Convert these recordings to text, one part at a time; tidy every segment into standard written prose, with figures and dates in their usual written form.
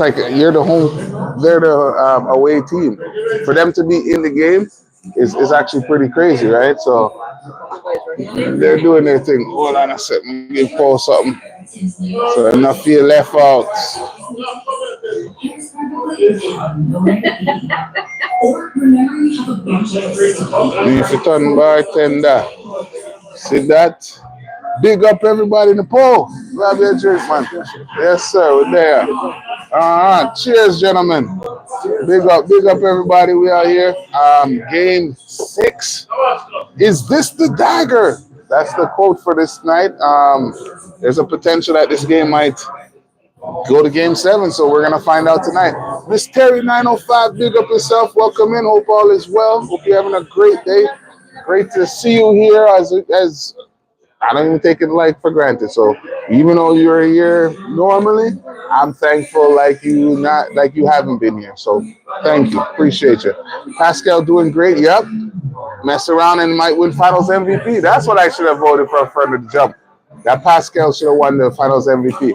like you're the home, they're the away team. For them to be in the game is actually pretty crazy, right? So they're doing their thing. Hold on a second, give Paul something. So enough feel left out. If you turn bartender, see that? Big up everybody in the pool. Grab your drink, man. Yes, sir. We're there. Cheers, gentlemen. Big up everybody. We are here. Game 6. Is this the Dagger? That's the quote for this night. There's a potential that this game might go to game 7, so we're gonna find out tonight. Miss Terry 905, big up yourself. Welcome in. Hope all is well. Hope you're having a great day. Great to see you here as I don't even take it like for granted. So even though you're here normally, I'm thankful like you haven't been here. So thank you. Appreciate you. Pascal doing great. Yep. Mess around and might win finals MVP. That's what I should have voted for a friend of the jump. That Pascal should have won the finals MVP.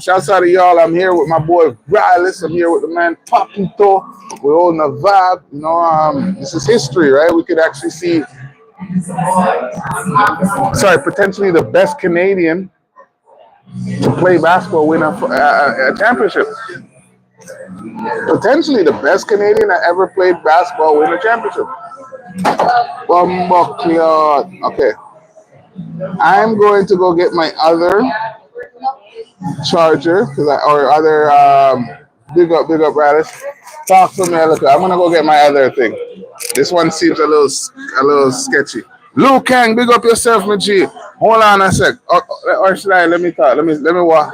Shouts out to y'all. I'm here with my boy Rylis. I'm here with the man Papito. We're holding a vibe. You know, this is history, right? We could actually see potentially the best Canadian to play basketball win a championship. Potentially the best Canadian that ever played basketball win a championship. Okay. I'm going to go get my other charger big up Radis. Talk to me a little. I'm gonna go get my other thing. This one seems a little sketchy. Liu Kang, big up yourself, my G. Hold on a sec. Or should I? Let me talk. Let me walk.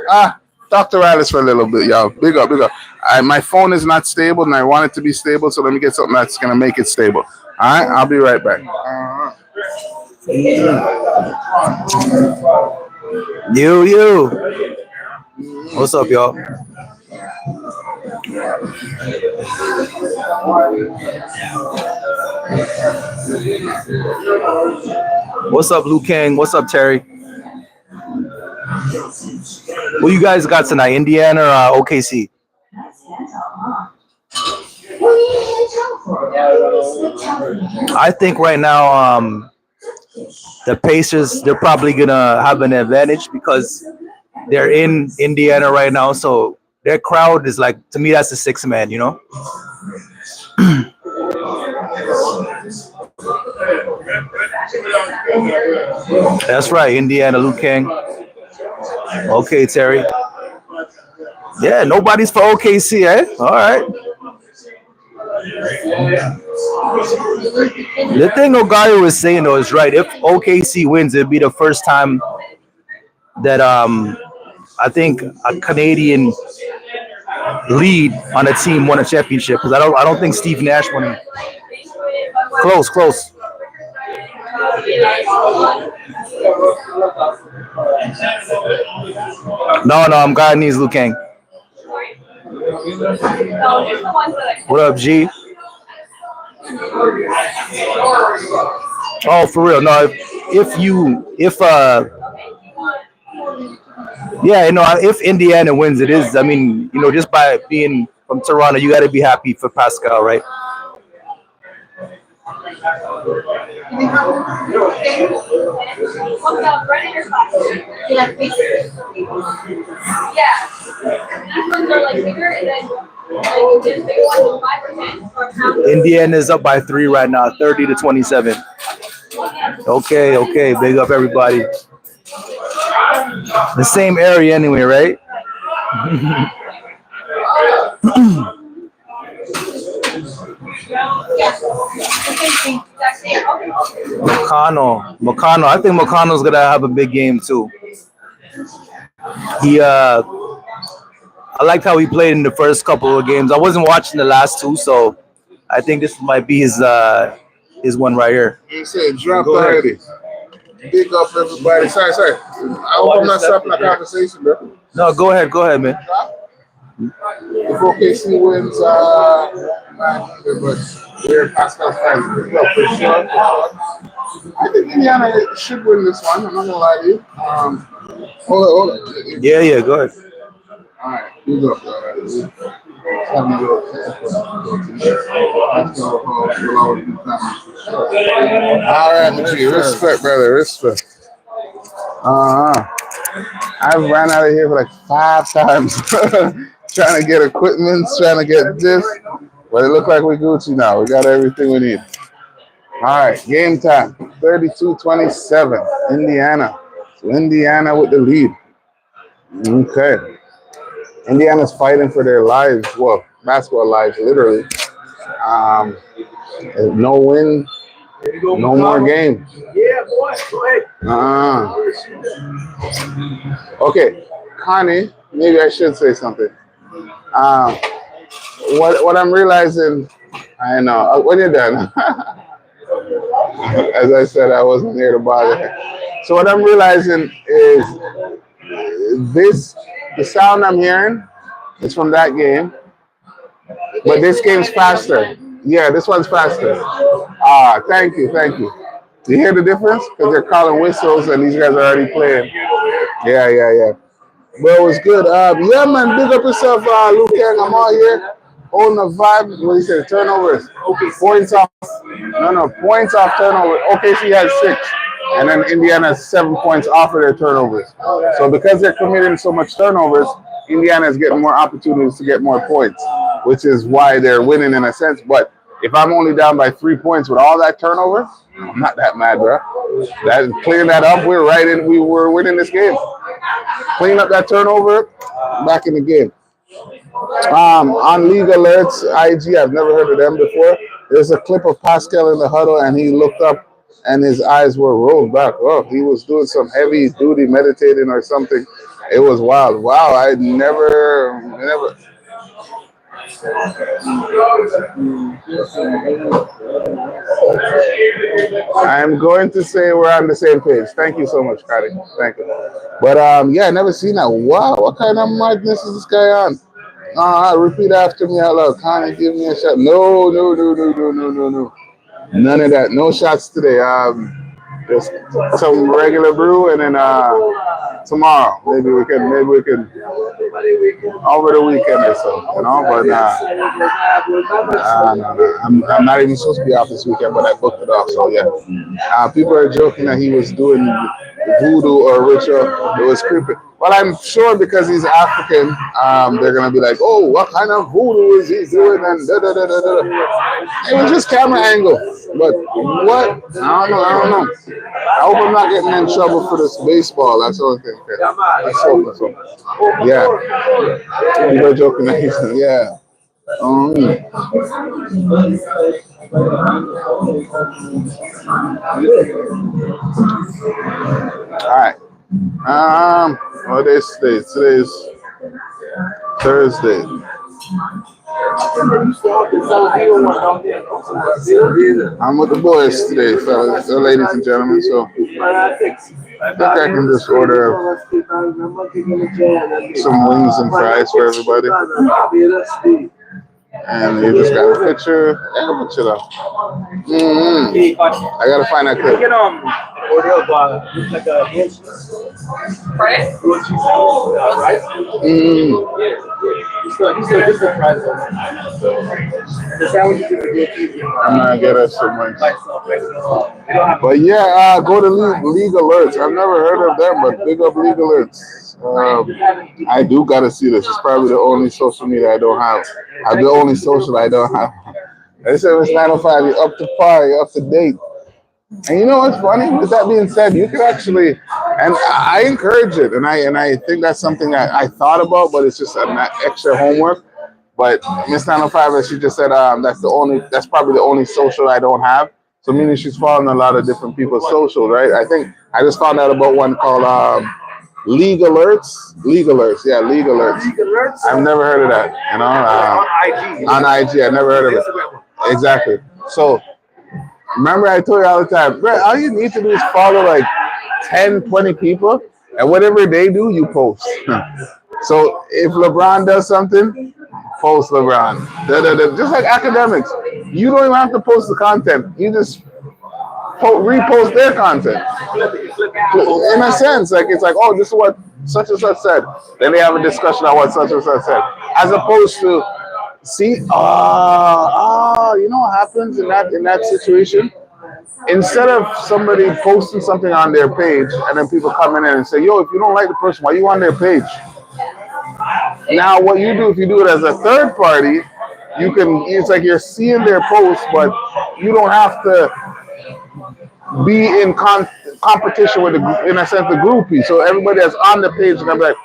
Talk to Alice for a little bit, y'all. Big up. My phone is not stable, and I want it to be stable, so let me get something that's gonna make it stable. All right, I'll be right back. You. What's up, y'all? What's up, Liu Kang? What's up, Terry? What you guys got tonight? Indiana or OKC? I think right now, the Pacers, they're probably gonna have an advantage because they're in Indiana right now, so their crowd is like, to me, that's the 6th man, you know? That's right, Indiana, Liu Kang. Okay, Terry. Yeah, nobody's for OKC, eh? All right. The thing Ogary was saying, though, is right. If OKC wins, it'd be the first time that I think a Canadian lead on a team won a championship, because I don't think Steve Nash won it. Close. No, I'm Guyanese, Liu Kang. What up, G? Oh, for real? No, if Indiana wins, it is. I mean, just by being from Toronto, you got to be happy for Pascal, right? Indiana's up by 3 right now, 30-27. Okay, big up everybody. The same area anyway, right? McConnell. I think McConnell's gonna have a big game too. I liked how he played in the first couple of games. I wasn't watching the last 2, so I think this might be his one right here. You said dropped already. Big up everybody. Sorry. I hope I'm not stopping the conversation, bro. No, go ahead, man. If OKC wins, but we're Pascal fans. For sure. I think Indiana should win this one. I'm not gonna lie to you. Hold on. Yeah, go ahead. All right, who's up, brother? Having a little that's all will always be family for sure. All right, G, respect, brother, respect. I've ran out of here like 5 times trying to get equipment, trying to get this. But it looked like we Gucci now. We got everything we need. All right, game time. 32-27, Indiana. So Indiana with the lead. Okay. Indiana's fighting for their lives. Well, basketball lives, literally. Um, no win, no more game. Okay, Connie, maybe I should say something. Um, what I'm realizing, I know, when you're done, as I said, I wasn't here to bother. So what I'm realizing is the sound I'm hearing is from that game, but this game's faster. Yeah, this one's faster. Thank you, thank you. You hear the difference? Because they're calling whistles and these guys are already playing. Yeah, yeah, yeah. Well, it was good. Yeah, man, big up yourself, Luke Yang. I'm all here on the vibe. What do you say? Turnovers. Points off. No, points off turnover. OKC has 6. And then Indiana has 7 points off of their turnovers. So because they're committing so much turnovers, Indiana is getting more opportunities to get more points, which is why they're winning in a sense. But if I'm only down by 3 points with all that turnover, I'm not that mad, bro. Clearing that up, we were winning this game. Clean up that turnover, back in the game. On League Alerts, IG, I've never heard of them before. There's a clip of Pascal in the huddle, and he looked up, and his eyes were rolled back. Oh, he was doing some heavy duty meditating or something. It was wild. Wow, I never. I'm going to say we're on the same page. Thank you so much, Cardi. Thank you. But yeah, I never seen that. Wow, what kind of madness is this guy on? Repeat after me out loud. Connie, give me a shot. No. None of that. No shots today. Just some regular brew, and then tomorrow maybe we can over the weekend or so, you know. But I'm not even supposed to be off this weekend, but I booked it off. So yeah, people are joking that he was doing voodoo or ritual. It was creepy. Well, I'm sure because he's African, they're gonna be like, "Oh, what kind of voodoo is he doing?" And da da da da da. It was just camera angle. But what? I don't know. I hope I'm not getting in trouble for this baseball. That's the only thing. Okay. Let's hope. Yeah. People are joking that he's yeah. All right. What is today? Today's Thursday. I'm with the boys today, fellas, ladies and gentlemen. So I think I can just order some wings and fries for everybody. And you just got a picture. Yeah, we'll chill out. I gotta find that clip. I'm gonna get us some wings. But yeah, go to League Alerts. I've never heard of them, but big up League Alerts. I do gotta see this. It's probably the only social media I don't have. The only social I don't have. They said it's 9:05. You're up to par. You're up to date. And you know what's funny? With that being said, you can actually, and I encourage it, and I think that's something I thought about, but it's just an extra homework. But Miss 905, as she just said, that's probably the only social I don't have. So meaning she's following a lot of different people's social, right? I think I just found out about one called League Alerts. League Alerts, yeah, League Alerts. I've never heard of that, you know. On IG, I never heard of it. Exactly. So remember I told you all the time, bro, all you need to do is follow like 10, 20 people, and whatever they do, you post. So if LeBron does something, post LeBron. Just like academics. You don't even have to post the content. You just repost their content. In a sense, like it's like, oh, this is what such and such said. Then they have a discussion on what such and such said, as opposed to see, you know what happens in that situation. Instead of somebody posting something on their page and then people come in and say, "Yo, if you don't like the person, why you on their page?" Now, what you do if you do it as a third party, you can. It's like you're seeing their post, but you don't have to be in competition with the, in a sense, the groupie. So everybody that's on the page is gonna be like,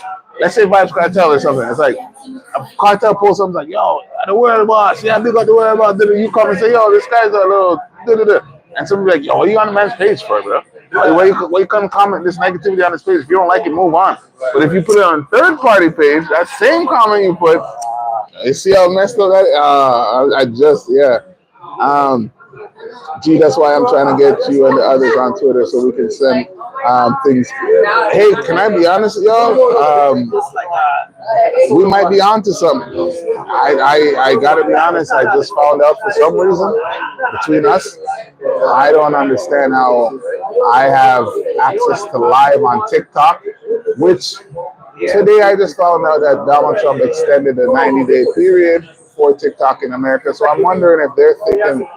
let's say Vibes Cartel or something. It's like a cartel post something like, "Yo, the world boss, yeah, big up the world boss." You come and say, "Yo, this guy's a little da da da," and somebody like, "Yo, what are you on the man's page for, bro? Why you come comment this negativity on his page? If you don't like it, move on." But if you put it on third party page, that same comment you put, you see how messed up that? I just yeah. Um, Gee, that's why I'm trying to get you and the others on Twitter so we can send things. Hey, can I be honest with y'all? We might be onto something. I gotta be honest. I just found out for some reason between us, I don't understand how I have access to live on TikTok, which today I just found out that Donald Trump extended a 90-day period for TikTok in America. So I'm wondering if they're thinking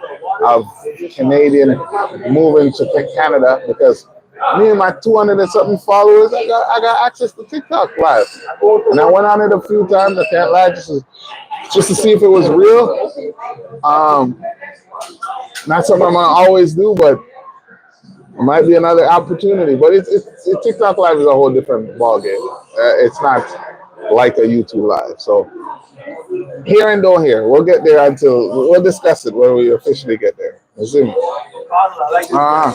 of Canadian moving to Canada, because me and my 200 and something followers, I got access to TikTok live, and I went on it a few times. I can't lie, just to see if it was real. Not something I'm gonna always do, but it might be another opportunity. But TikTok live is a whole different ballgame. It's not like a YouTube live. So here and don't hear. We'll get there until we'll discuss it when we officially get there. You see me? I'm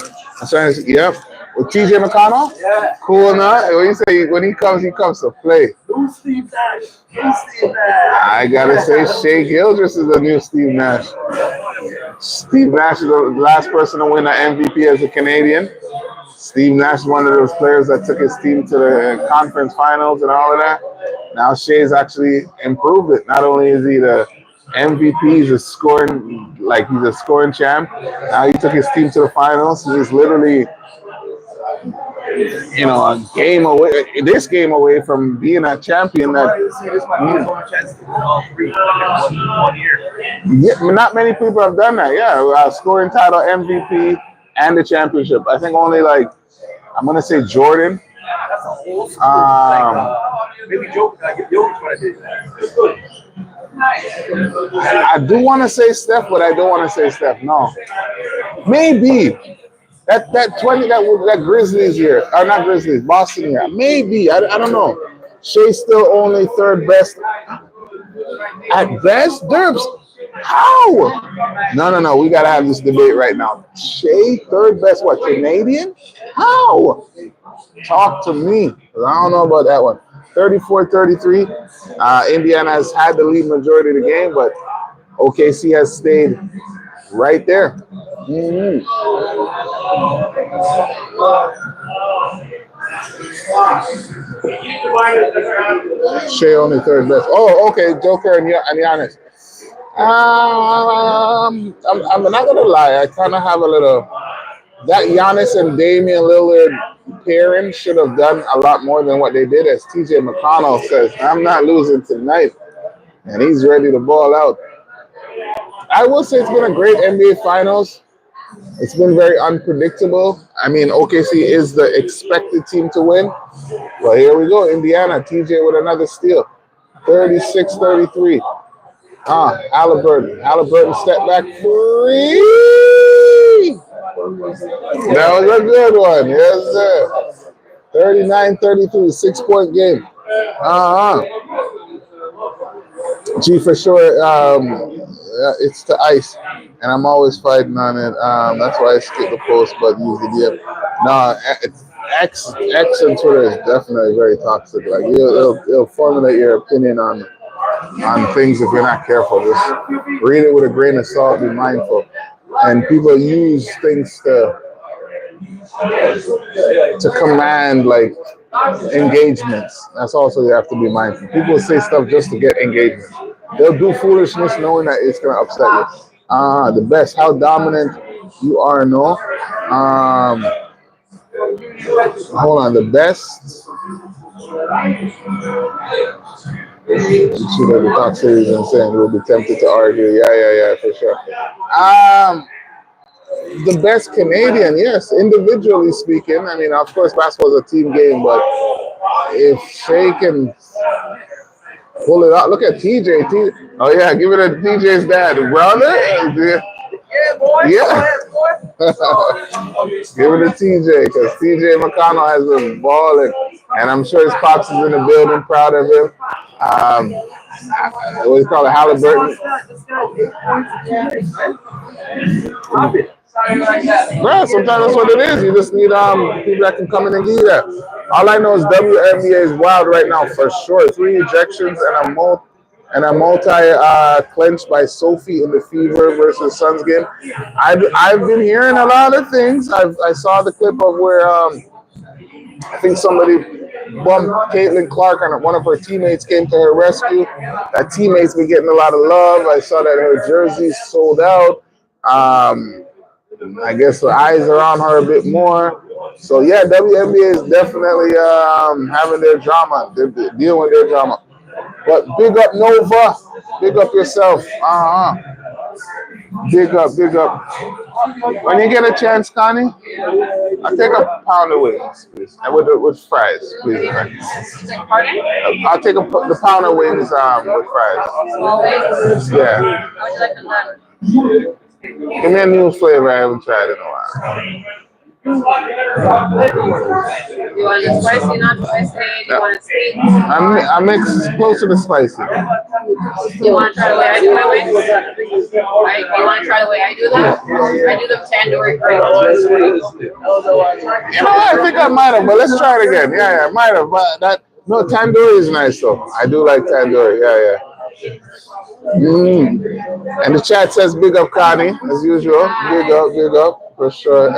trying to, yep. With TJ McConnell? Yeah. Cool enough. When you say when he comes to play. Who's Steve Nash? I gotta say Shea Gildress is the new Steve Nash. Steve Nash is the last person to win an MVP as a Canadian. Steve Nash is one of those players that took his team to the conference finals and all of that. Now Shea's actually improved it. Not only is he the MVP, he's a scoring champ. Now he took his team to the finals. He's literally, a game away, this game away from being a champion. Yeah, not many people have done that. Yeah, scoring title, MVP, and the championship. I think only I'm gonna say Jordan. That's a whole school. Maybe Jokic might have did that. I do want to say Steph, but I don't want to say Steph. No, maybe that 20 that Grizzlies year, or not Grizzlies, Boston year. Maybe I don't know. Shea's still only third best at best. Derbs, how? No. We gotta have this debate right now. Shea third best, what, Canadian? How? Talk to me. I don't know about that one. 34-33. Indiana has had the lead majority of the game, but OKC has stayed right there. Mm-hmm. Shea only third best. Oh, okay. Joker and Giannis. I'm not gonna lie. I kind of have a little. That Giannis and Damian Lillard pairing should have done a lot more than what they did. As TJ McConnell says, "I'm not losing tonight," and he's ready to ball out. I will say it's been a great NBA Finals. It's been very unpredictable. I mean, OKC is the expected team to win. Well, here we go. Indiana, TJ with another steal. 36-33. Halliburton step back three. That was a good one. Yes, sir. 39-32, 6-point game. G for sure. It's the ice, and I'm always fighting on it. That's why I skip the post, but use the DM. No, X on Twitter is definitely very toxic. Like it'll formulate your opinion on things if you're not careful. Just read it with a grain of salt. Be mindful. And people use things to command engagements. That's also you have to be mindful. People say stuff just to get engagement. They'll do foolishness knowing that it's gonna upset you. The best, how dominant you are, no. Hold on, the best You see that the talk series and saying we'll be tempted to argue. Yeah, for sure. The best Canadian, yes, individually speaking. I mean, of course, basketball is a team game, but if Shea can pull it out, look at TJ. Oh yeah, give it to TJ's dad, brother. Yeah, boy. Yeah. Boy. Give it to TJ because TJ McConnell has been balling, and I'm sure his pops is in the building, proud of him. What do you call it, Halliburton? Yeah, sometimes that's what it is. You just need people that can come in and give you that. All I know is WNBA is wild right now for sure. 3 ejections and a multi clinch by Sophie in the Fever versus Suns game. I've been hearing a lot of things. I saw the clip of where I think somebody bumped Caitlin Clark and one of her teammates came to her rescue. That teammate's been getting a lot of love. I saw that her jersey sold out. I guess the eyes are on her a bit more. So yeah, WNBA is definitely having their drama. They're dealing with their drama. But big up Nova. Big up yourself. Big up, big up. When you get a chance, Connie, I'll take a pound of wings, please. And with fries, please. I'll take the pound of wings with fries. Yeah. Give me a new flavor I haven't tried in a while. You want it spicy, not spicy? You want it sweet? I mix closer to spicy. You want to try the way I do my wings? Right? You want to try the way I do them? I do them tandoori grilled. You know, I think I might have, but let's try it again. Yeah, might have. But no, tandoori is nice though. I do like tandoori. Yeah. And the chat says big up Connie as usual. Big up for sure.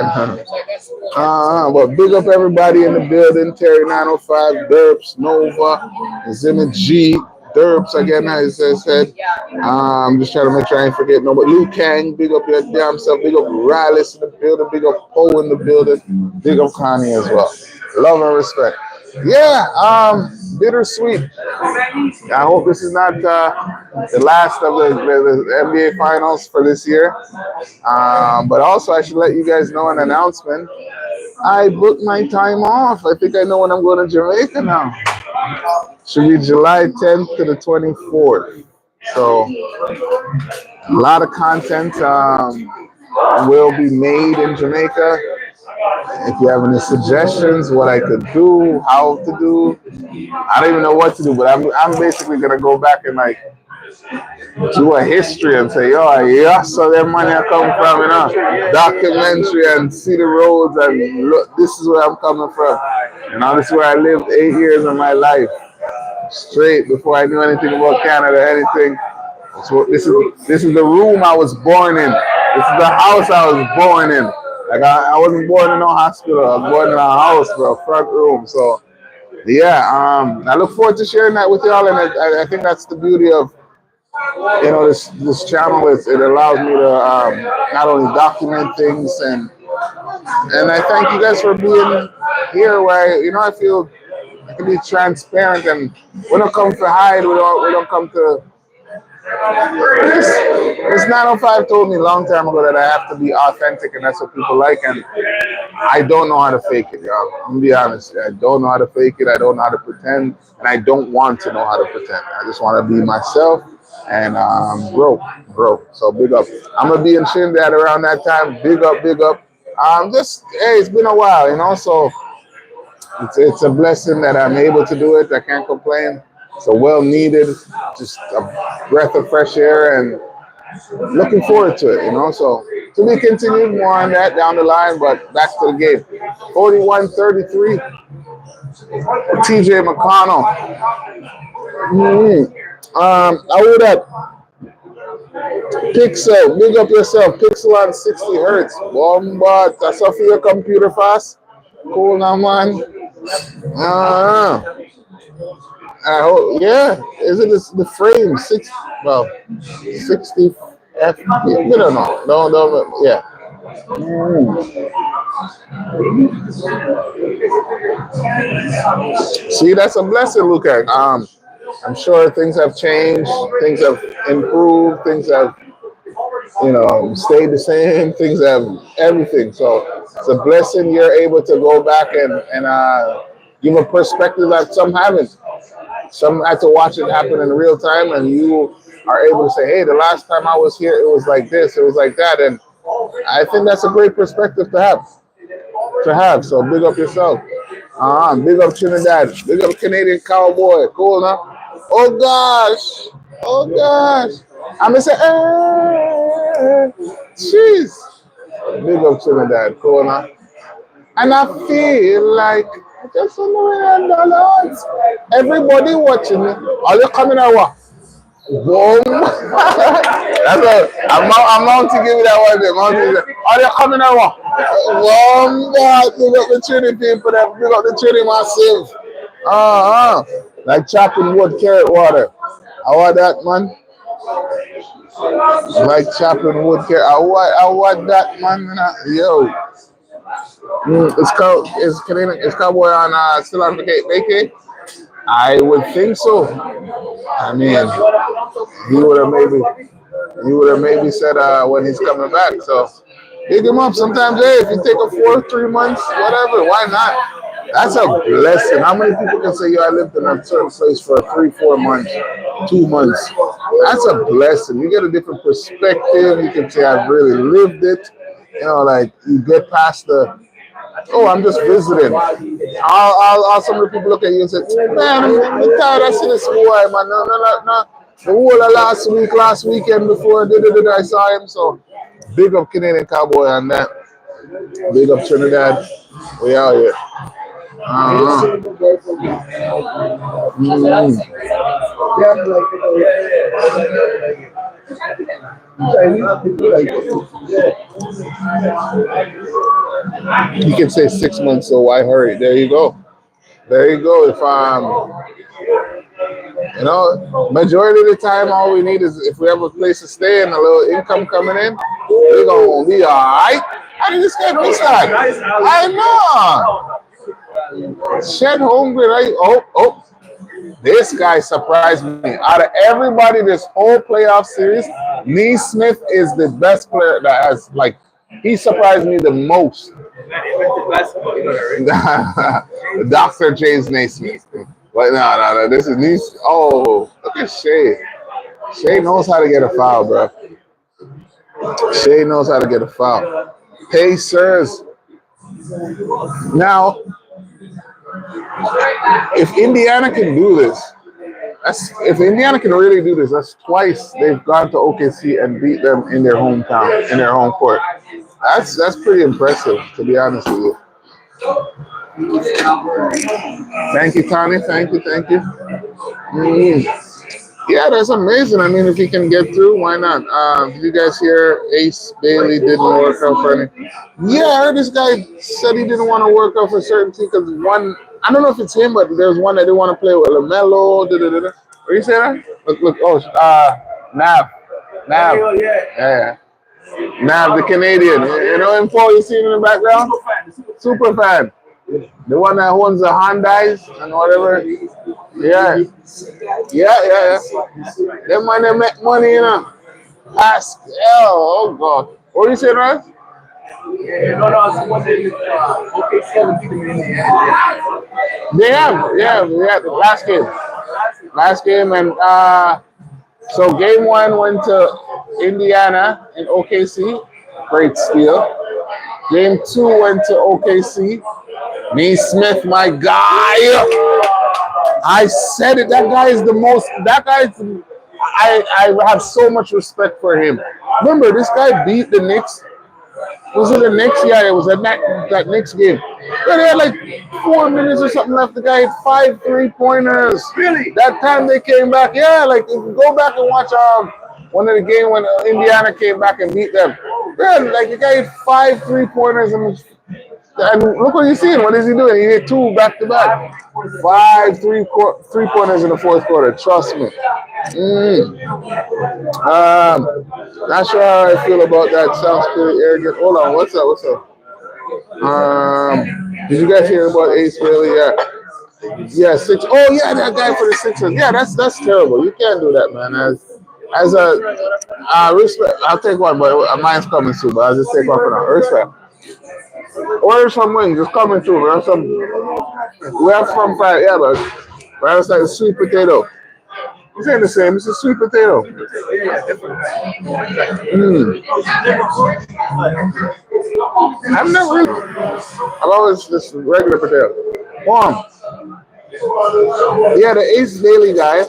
But big up everybody in the building. Terry 905, Derps, Nova, Zimmer G, Derps again as I said. I'm just trying to make sure I ain't forget nobody. Liu Kang, big up your damn self. Big up Riley in the building. Big up Poe in the building. Big up Connie as well. Love and respect. Yeah, bittersweet. I hope this is not the last of the NBA Finals for this year. But also, I should let you guys know an announcement. I booked my time off. I think I know when I'm going to Jamaica now. Should be July 10th to the 24th. So, a lot of content will be made in Jamaica. If you have any suggestions, what I could do, how to do, I don't even know what to do, but I'm basically gonna go back and like do a history and say, yeah, so that money I come from, documentary and see the roads and look, this is where I'm coming from. This is where I lived 8 years of my life straight before I knew anything about Canada, anything. So this is the room I was born in. This is the house I was born in. Like I wasn't born in no hospital. I was born in a house, bro, front room. So yeah, I look forward to sharing that with y'all, and I think that's the beauty of this channel. It allows me to not only document things and I thank you guys for being here. Where I feel I can be transparent, and we don't come to hide. We don't come to. This 905 told me a long time ago that I have to be authentic, and that's what people like. And I don't know how to fake it, y'all. I'm gonna be honest. I don't know how to fake it. I don't know how to pretend, and I don't want to know how to pretend. I just want to be myself and grow. So big up. I'm gonna be in Trinidad around that time. Big up. Hey, it's been a while, So it's a blessing that I'm able to do it. I can't complain. So well needed, just a breath of fresh air, and looking forward to it, So to be continued more on that down the line, but back to the game. 41-33, TJ McConnell. I would have Pixel, big up yourself. Pixel on 60 hertz. Bombard, that's off your computer fast. Cool now, man. Yeah, is it the frame 60 FPS? We don't know. No, yeah. See, that's a blessing, Luca. I'm sure things have changed, things have improved, things have stayed the same, things have everything. So it's a blessing you're able to go back and give a perspective that some haven't. Some had to watch it happen in real time, and you are able to say, "Hey, the last time I was here, it was like this, it was like that," and I think that's a great perspective to have. So big up yourself. Big up Trinidad. Big up Canadian cowboy. Cool, now. Oh gosh. Oh gosh. I'm gonna say, jeez. Big up Trinidad. Cool, now. And I feel like I just want to $100. Everybody watching me. Are you coming or what? Boom. I'm out to give you that one day. Are you coming or what? Boom. Big up the Trinity people. Big up the Trinity massive. Like chopping wood, carrot water. I want that, man. Like chopping wood, carrot. I want that, man. Yo. It's Canadian. It's Cowboy on still on vacay. I would think so. I mean, he would have maybe said when he's coming back. So pick him up. Sometimes, hey, if you take a 3 months, whatever, why not? That's a blessing. How many people can say, "Yo, I lived in a certain place for 3, 4 months, 2 months"? That's a blessing. You get a different perspective. You can say, "I've really lived it." Like you get past the, "Oh, I'm just visiting." All some of the people look at you and say, "Man, I'm tired. I see this boy, man. No. The whole of last weekend before I saw him." So big up Canadian cowboy on that. Big up Trinidad. We out here. You can say 6 months, so why hurry? There you go. There you go. If majority of the time, all we need is if we have a place to stay and a little income coming in, we're gonna be all right. How did this guy miss that? I know. Shed hungry, right? Oh. This guy surprised me. Out of everybody this whole playoff series, Neesmith is the best player that has, like, he surprised me the most. Dr. James Naismith. But no. This is Neesmith. Oh, look at Shay. Shay knows how to get a foul, bro. Shay knows how to get a foul. Pacers. Now, if Indiana can do this, if Indiana can really do this, that's twice they've gone to OKC and beat them in their hometown, in their home court. That's pretty impressive, to be honest with you. Thank you, Tony. Thank you. Yeah, that's amazing. I mean, if he can get through, why not? Did you guys hear Ace Bailey didn't work out for any? Yeah, I heard this guy said he didn't want to work out for certain teams because one, I don't know if it's him, but there's one that didn't want to play with LaMelo. What you say that? Look. Oh, Nav. Yeah. Nav, the Canadian. You know him, Paul? You see him in the background? Super fan. The one that owns the Hyundais and whatever. Yeah. Them man, they make money, Ask. Oh God. What you say, right? They have. Last game, and so game one went to Indiana in OKC. Great steal. Game two went to OKC. Neesmith, my guy. I said it. That guy is the most. I have so much respect for him. Remember, this guy beat the Knicks. Was it the Knicks? Yeah, it was that Knicks game. Yeah, they had like 4 minutes or something left. The guy had 5 3-pointers. Really? That time they came back. Yeah, like go back and watch one of the game when Indiana came back and beat them. Yeah, like the guy had 5 3-pointers and look what he's seeing. What is he doing? He hit 2 back to back. 5 3-pointers in the fourth quarter. Trust me. Not sure how I feel about that. Sounds pretty arrogant. Hold on. What's up? Did you guys hear about Ace Bailey? Yeah. Yeah, six. Oh yeah, that guy for the Sixers. Yeah, that's terrible. You can't do that, man. As a respect, I'll take one, but mine's coming soon. But I'll just take one for now. Respect. Order some wings. Just coming through. We have some. We have some fried. Yeah, but it's like a sweet potato. It's ain't the same. It's a sweet potato. Mm. I've never really. I've always just regular potato. Warm. Yeah, the Ace Daily guy.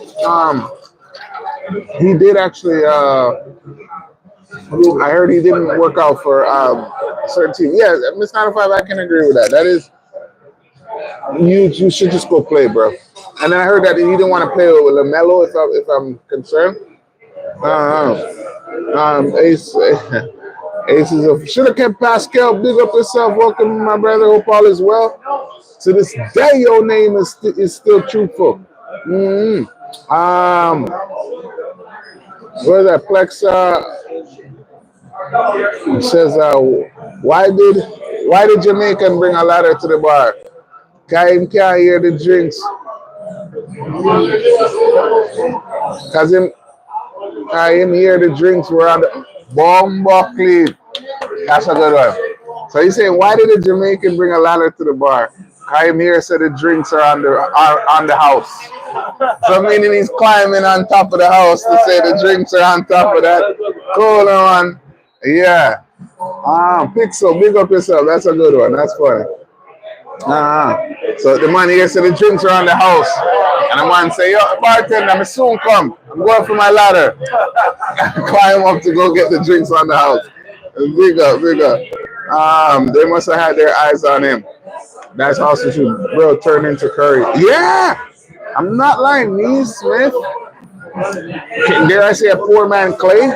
He did actually. I heard he didn't work out for a certain team. Yeah, Miss 905, I can agree with that. That is, you should just go play, bro. And then I heard that he didn't want to play with LaMelo. If I'm concerned. Ace. Ace should have kept Pascal. Big up yourself. Welcome, my brother. Hope all is well. To this day, your name is still truthful. Mm-hmm. What is that? Plex says, why did Jamaican bring a ladder to the bar? Can't hear the drinks. Cause him hear the drinks were on the bomb buckley. That's a good one. So he's saying, why did the Jamaican bring a ladder to the bar? I'm here said the drinks are on the house. So meaning he's climbing on top of the house to say the drinks are on top of that. Cool on. Yeah. Pixel, big up yourself. That's a good one. That's funny. So the man here said the drinks are on the house. And the man say, yo, bartender, I'm soon come. I'm going for my ladder. Climb up to go get the drinks on the house. Big up, big up. They must have had their eyes on him. That's also true. Bro, turn into Curry. Yeah! I'm not lying. Me, Smith. Dare I say a poor man Clay?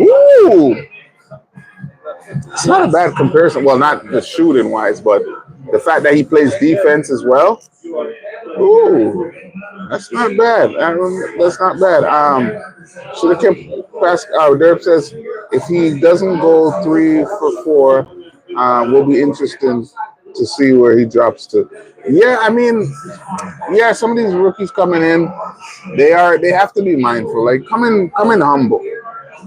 Ooh! It's not a bad comparison. Well, not the shooting wise, but the fact that he plays defense as well. Ooh, that's not bad. That's not bad. Should have kept past. Derp says if he doesn't go 3 for 4, will be interesting to see where he drops to. Yeah, I mean, yeah, some of these rookies coming in, they have to be mindful. Like come in humble.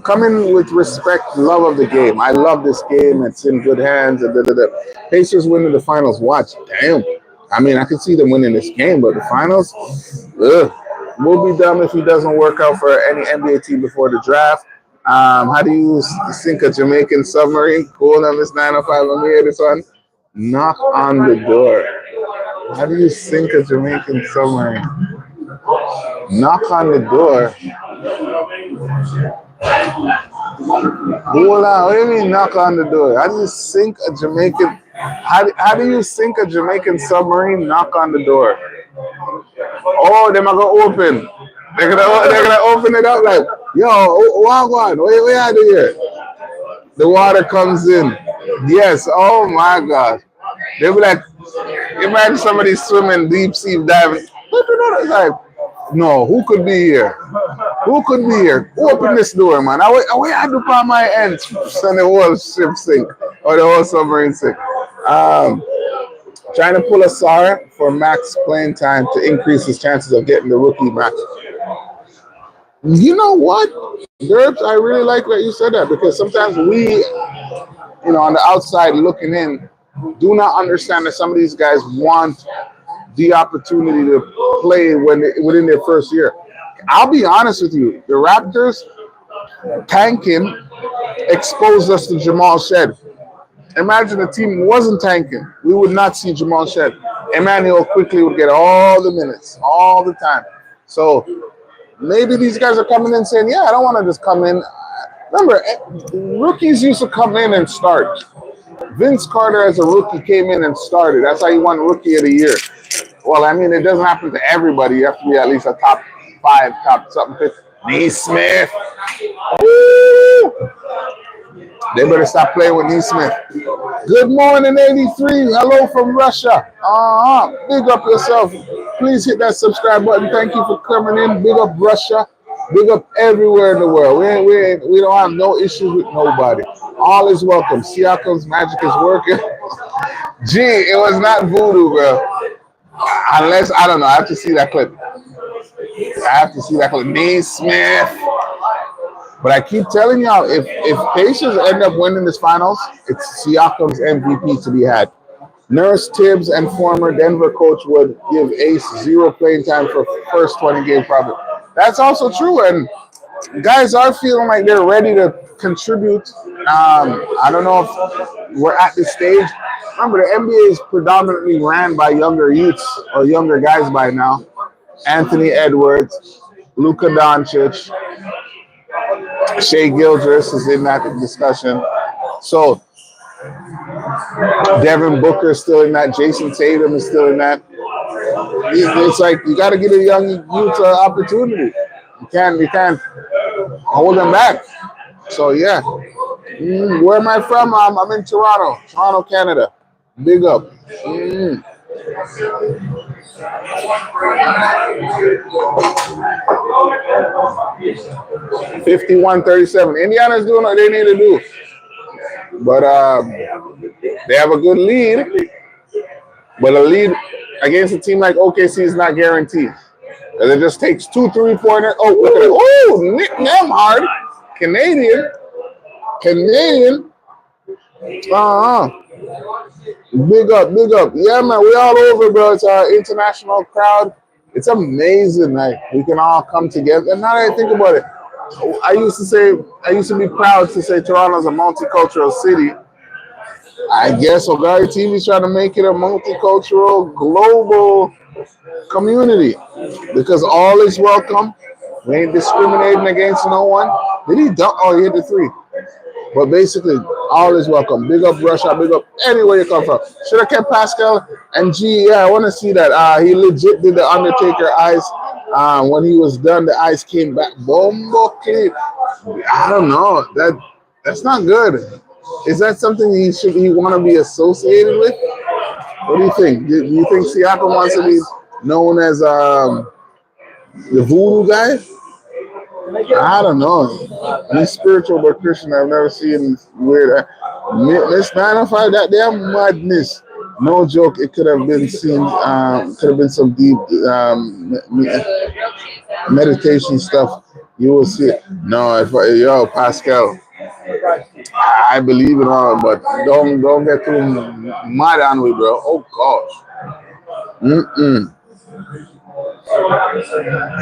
Come in with respect, love of the game. I love this game. It's in good hands. Pacers winning the finals. Watch. Damn. I mean, I can see them winning this game, but the finals, we'll be dumb if he doesn't work out for any NBA team before the draft. How do you sink a Jamaican submarine? Cool, now Miss 905. Let me hear this one. Knock on the door. How do you sink a Jamaican submarine? Knock on the door. Hold on, what do you mean knock on the door? How do you sink a Jamaican? How do you sink a Jamaican submarine? Knock on the door. Oh, they're gonna open. They're gonna open it up like, yo, what you do here? The water comes in. Yes. Oh my God. They'll be like, imagine somebody swimming deep sea diving. Like, no, who could be here? Who could be here? Open this door, man. I had to put my end so the whole ship sink or the whole submarine sink. Trying to pull a SAR for max playing time to increase his chances of getting the rookie max. You know what, Derbs? I really like that you said that because sometimes we, on the outside looking in, do not understand that some of these guys want the opportunity to play within their first year. I'll be honest with you, the Raptors tanking exposed us to Jamal Shed. Imagine the team wasn't tanking, we would not see Jamal Shed. Emmanuel quickly would get all the minutes, all the time. So maybe these guys are coming in saying, yeah, I don't want to just come in. Remember, rookies used to come in and start. Vince Carter as a rookie came in and started. That's how he won Rookie of the Year. Well, I mean, it doesn't happen to everybody. You have to be at least a top 5, top something. Neesmith. Woo! They better stop playing with Neesmith. Good morning, 83. Hello from Russia. Big up yourself. Please hit that subscribe button. Thank you for coming in. Big up Russia. Big up everywhere in the world. We don't have no issues with nobody. All is welcome. Siakam's magic is working. Gee, it was not voodoo, bro. Unless I don't know. I have to see that clip. I have to see that clip. Naismith. But I keep telling y'all, if Pacers end up winning this finals, it's Siakam's MVP to be had. Nurse Tibbs and former Denver coach would give Ace zero playing time for first 20 game probably. That's also true, and guys are feeling like they're ready to contribute. I don't know if we're at this stage. Remember, the NBA is predominantly ran by younger youths or younger guys by now. Anthony Edwards, Luka Doncic, Shea Gildress is in that discussion. So Devin Booker is still in that. Jason Tatum is still in that. It's like you got to give a young youth an opportunity. You can't hold them back. So yeah, where am I from? I'm in Toronto, Canada. Big up. 51-37. Indiana's doing what they need to do, but they have a good lead. But a lead against a team like OKC is not guaranteed. And it just takes 2 3-pointers. Oh, look at it. Oh, Nick Nemhard, Canadian. Big up. Yeah, man, we all over, bro. It's our international crowd. It's amazing, like we can all come together. And now that I think about it, I used to be proud to say Toronto's a multicultural city. I guess OGARYTV is trying to make it a multicultural, global community because all is welcome. We ain't discriminating against no one. Did he dunk? Oh, he hit the three. But basically, all is welcome. Big up Russia, big up anywhere you come from. Should have kept Pascal and G. Yeah, I want to see that. He legit did the Undertaker eyes. When he was done, the eyes came back. Bombo clean. I don't know. That's not good. Is that something he want to be associated with? What do you think? Do you think Siakam wants to be known as the voodoo guy? I don't know. He's spiritual but Christian. I've never seen weird. Miss 905, that damn madness. No joke. It could have been seen. Could have been some deep meditation stuff. You will see it. No, yo Pascal. I believe in all, but don't get too mad on me, bro. Oh gosh.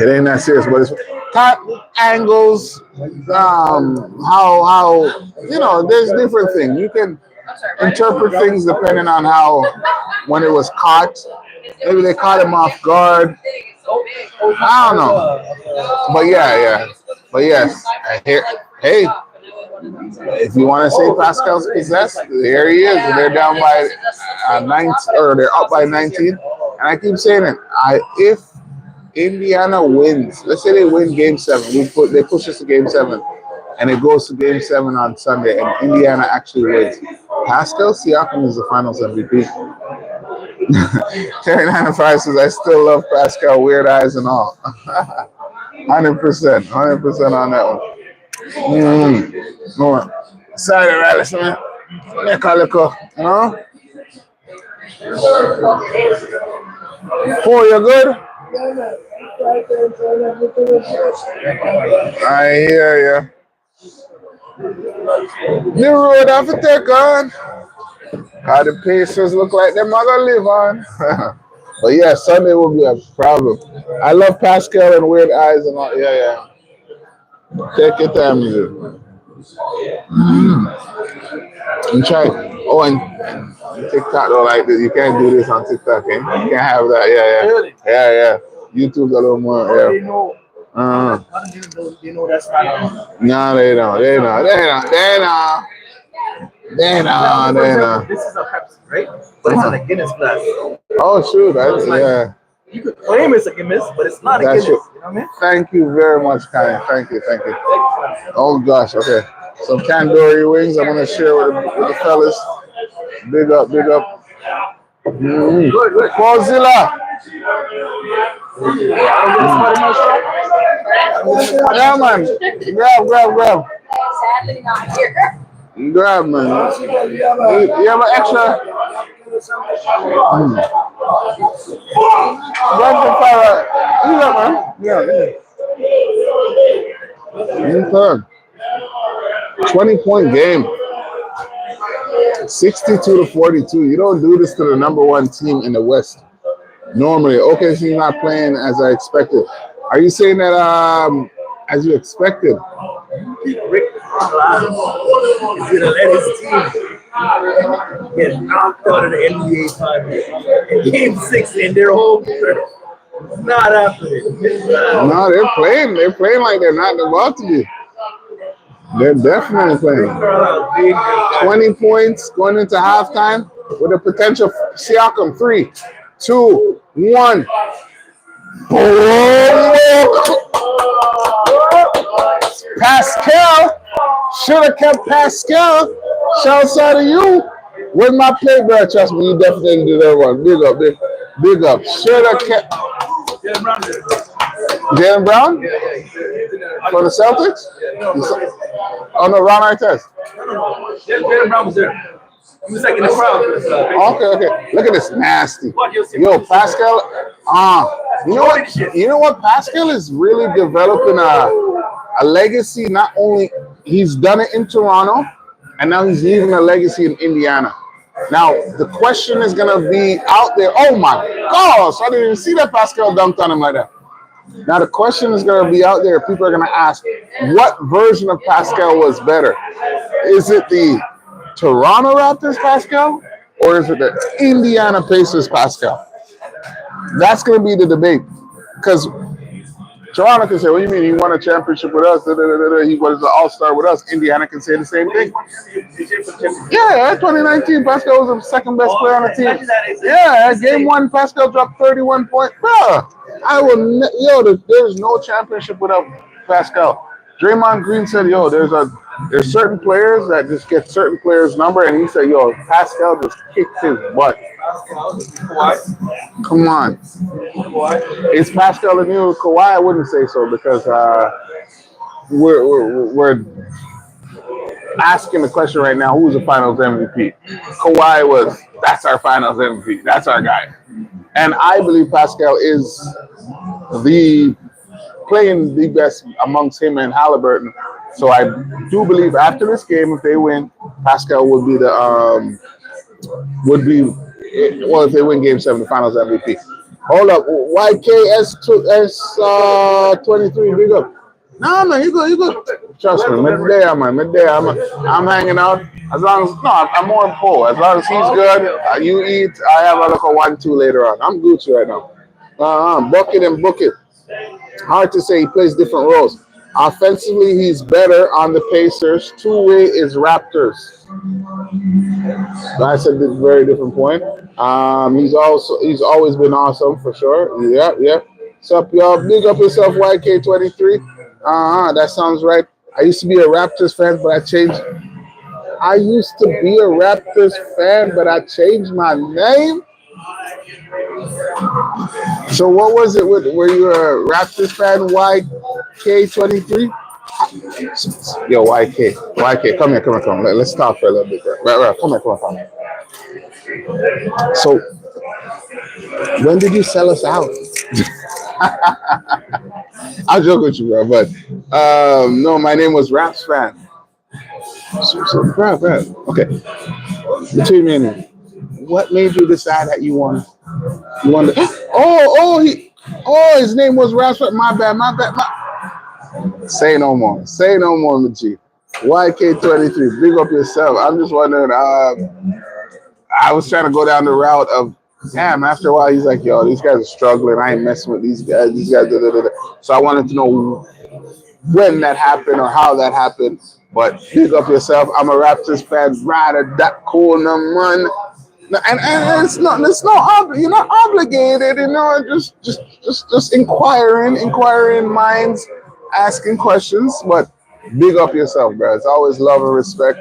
It ain't that serious, but it's top angles. How there's different things. You can interpret things depending on how when it was caught. Maybe they caught him off guard. I don't know. But yeah. But yes, hey. If you want to say Pascal's possessed, there he is. They're down by 9, or they're up by 19. And I keep saying it. If Indiana wins, let's say they win Game 7, they push us to Game 7, and it goes to Game 7 on Sunday, and Indiana actually wins. Pascal Siakam is the Finals MVP. Terry 95 says, I still love Pascal, weird eyes and all. 100% on that one. No. Sorry, Alice, man. Make a look, you know? Oh, you good? I hear you. The road have to take on. How the Pacers look like they're not gonna live on. But yeah, Sunday will be a problem. I love Pascal and weird eyes and all. Yeah. Take your time, dude. And try. Oh, and TikTok though, like this. You can't do this on TikTok, eh? You can't have that. Yeah. YouTube's a little more. Yeah. You know that's not. No, they don't. They know. This is a Pepsi, right? But it's in a Guinness glass. Oh, shoot. Yeah. You could claim it's a Guinness, but it's not a Guinness. You know what I mean? Thank you very much, Kai. Thank you. Oh, gosh. Okay. Some tandoori wings I'm going to share with the fellas. Big up. Good. Paulzilla. Yeah, man. Grab. Sadly not here. Grab, man. You have an extra? Grab the fire. You got, man. Yeah. Okay. 20-point game. 62-42. You don't do this to the #1 team in the West. Normally, OKC not playing as I expected. Are you saying that as you expected? Rick is gonna let his team get knocked out of the NBA Finals. In Game 6 in their home turf. It's not happening. No, they're playing. They're playing like they're not about to be. They're definitely playing. 20 points going into halftime with a potential Siakam 3, 2, 1. Pascal should have kept Pascal. Shouts out to you. With my play, bro. Trust me, you definitely do that one. Big up, big up. Should have kept Jalen Brown for the Celtics. Oh no, Ron Artest. No. Jalen Brown was there. He was like in the crowd. Okay. Look at this nasty. Yo, Pascal. You know what? Pascal is really developing a legacy. Not only he's done it in Toronto, and now he's leaving a legacy in Indiana. Now the question is gonna be out there. Oh my gosh! I didn't even see that Pascal dunked on him like that. Now the question is going to be out there. People are going to ask, what version of Pascal was better? Is it the Toronto Raptors Pascal, or is it the Indiana Pacers Pascal? That's going to be the debate. Because Toronto can say, what do you mean? He won a championship with us. He was an all-star with us. Indiana can say the same thing. Yeah, 2019, Pascal was the second best player on the team. Yeah, game 1, Pascal dropped 31 points. Bruh, there's no championship without Pascal. Draymond Green said, there's certain players that just get certain players' number, and he said, Pascal just kicked his butt. Come on. Is Pascal the new Kawhi? I wouldn't say so because we're asking the question right now, who's the Finals MVP? Kawhi that's our Finals MVP. That's our guy. And I believe Pascal is playing the best amongst him and Halliburton. So I do believe after this game, if they win, Pascal would be if they win Game 7, the Finals MVP. Hold up, YKS23, big up. No, man, you go. Trust me, midday, I'm hanging out. I'm more in Poe. As long as he's good, you eat, I have a look at 1-2 later on. I'm Gucci right now. Bucket and book it. Hard to say, he plays different roles. Offensively, he's better on the Pacers. Two-way is Raptors. That's a very different point. He's always been awesome for sure. Yeah. What's up, y'all? Big up yourself, YK23. That sounds right. I used to be a Raptors fan, but I changed. I used to be a Raptors fan, but I changed my name. So what was it? Were you a Raptors fan, YK23? Yo, YK, come here. Let's talk for a little bit. Right. Come here. So, when did you sell us out? I'll joke with you, bro, but no, my name was Raps fan. So, bro, okay. Between me and you, what made you decide that you want? His name was Raps fan. My bad. Say no more, G. YK23, big up yourself. I'm just wondering. I was trying to go down the route of, damn, after a while, he's like, yo, these guys are struggling. I ain't messing with these guys. So I wanted to know when that happened or how that happened. But big up yourself. I'm a Raptors fan. Rather that cool, man. And it's not you're not obligated, just inquiring minds, asking questions, but big up yourself, bro. It's always love and respect.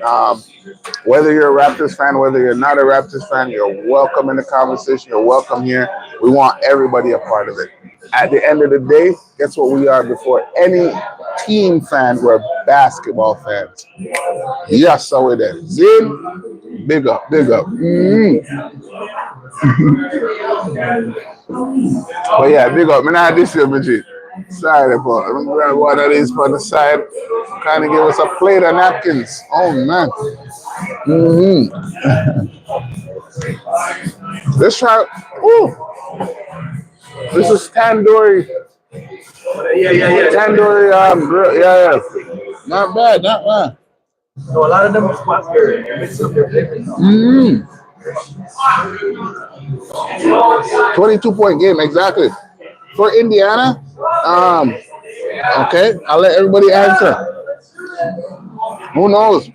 Whether you're a Raptors fan, whether you're not a Raptors fan, you're welcome in the conversation. You're welcome here. We want everybody a part of it. At the end of the day, guess what we are before any team fan. We're basketball fans. Yes, so we're there. Zin, big up, big up. But yeah, big up. Man, I this year, Bridget. Sorry, but I'm gonna grab one of these for the side. Kind of give us a plate of napkins. Oh man. Let's try. Ooh, this is tandoori. Tandoori grill. Yeah. Not bad, not bad. So a lot of them spots here mix up their flavors. 22-point game, exactly. For Indiana, okay, I'll let everybody answer. Who knows?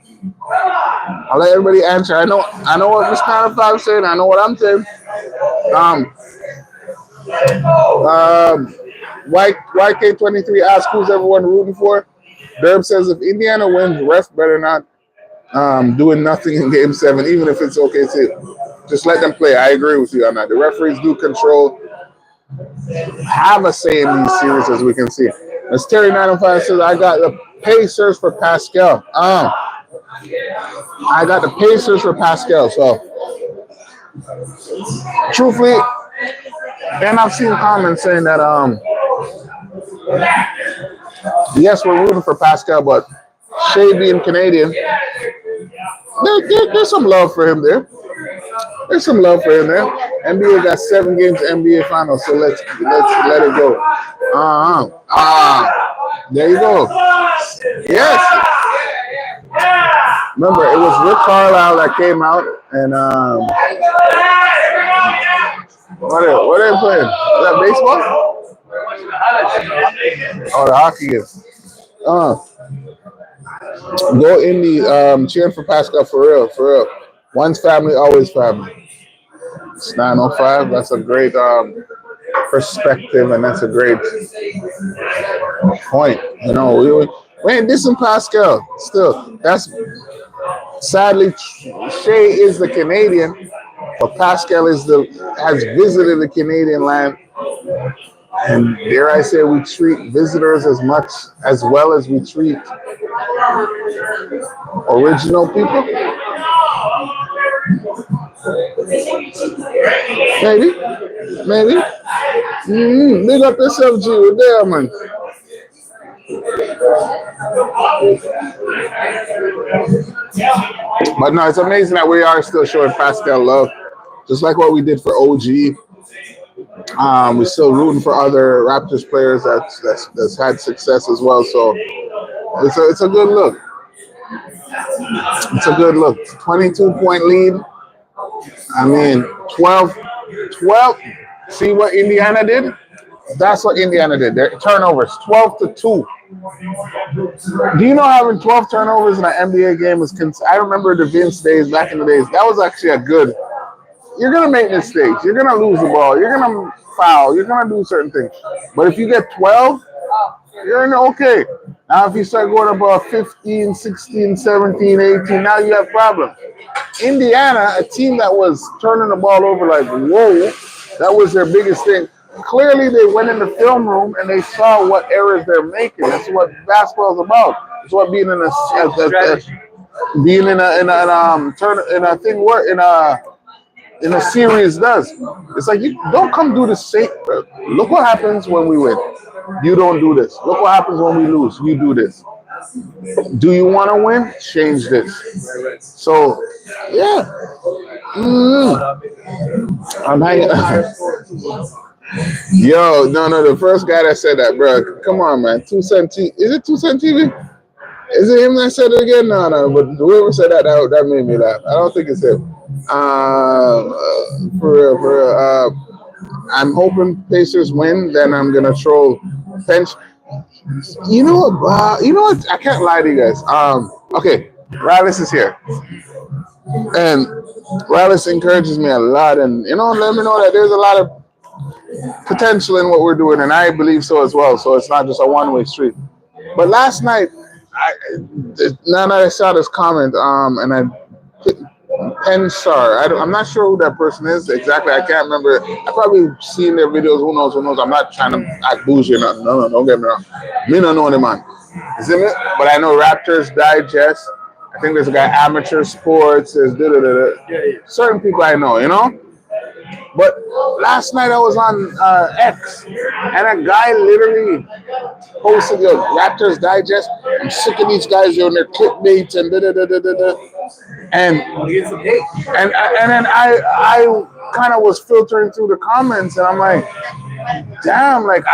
I'll let everybody answer. I know what Miss Conify saying. I know what I'm saying. YK23 asks who's everyone rooting for. Derb says if Indiana wins, ref better not doing nothing in Game 7, even if it's OKC. Just let them play. I agree with you on that. The referees do have a say in these series, as we can see. As Terry 905 says, I got the Pacers for Pascal. I got the Pacers for Pascal. So, truthfully, and I've seen comments saying that, yes, we're rooting for Pascal, but Shea being Canadian, there's some love for him there. There's some love for him there. NBA got 7 games to NBA Finals, so let's let it go. There you go. Yes. Remember, it was Rick Carlisle that came out and what are they playing? Is that baseball? Oh, the hockey game. Go Indy, cheering for Pascal for real. Once family, always family. It's 9:05. That's a great perspective, and that's a great point. You know, we ain't dissing Pascal. Still, that's sadly Shea is the Canadian, but Pascal has visited the Canadian land. And dare I say, we treat visitors as well as we treat original people. Maybe. Big up yourself, G. We're there, man. But no, it's amazing that we are still showing Pascal love, just like what we did for OG. We're still rooting for other Raptors players that's had success as well. So it's a good look. It's a good look. 22-point lead. I mean, 12. See what Indiana did? That's what Indiana did. Their turnovers, 12-2. Do you know having 12 turnovers in an NBA game is? I remember the Vince days back in the days. That was actually a good. You're gonna make mistakes. You're gonna lose the ball. You're gonna foul. You're gonna do certain things. But if you get 12, you're in okay. Now if you start going above 15, 16, 17, 18, now you have problems. Indiana, a team that was turning the ball over like whoa, that was their biggest thing. Clearly, they went in the film room and they saw what errors they're making. That's what basketball is about. It's what being in a series does. It's like you don't come do the same. Look what happens when we win. You don't do this. Look what happens when we lose. You do this. Do you want to win? Change this. So, yeah. I'm hanging. Yo, no, the first guy that said that, bro. Come on, man. 2 Cent TV. Is it 2 Cent TV? Is it him that said it again? No, but whoever said that made me laugh. I don't think it's him. For real. I'm hoping Pacers win. Then I'm gonna troll Pench. You know what? I can't lie to you guys. Okay, Rallis is here, and Rallis encourages me a lot, and let me know that there's a lot of potential in what we're doing, and I believe so as well. So it's not just a one-way street. But last night, now that I saw this comment, and I Pensar. I'm not sure who that person is exactly. I can't remember. I probably seen their videos. Who knows? Who knows? I'm not trying to act bougie. No, don't get me wrong. Me don't know the man. You see me? But I know Raptors Digest. I think there's a guy Amateur Sports. There's certain people I know. You know. But last night I was on X, and a guy literally posted, "Yo, Raptors Digest. I'm sick of these guys doing their clickbaits and da da da da da da." And then I kind of was filtering through the comments, and I'm like, damn, like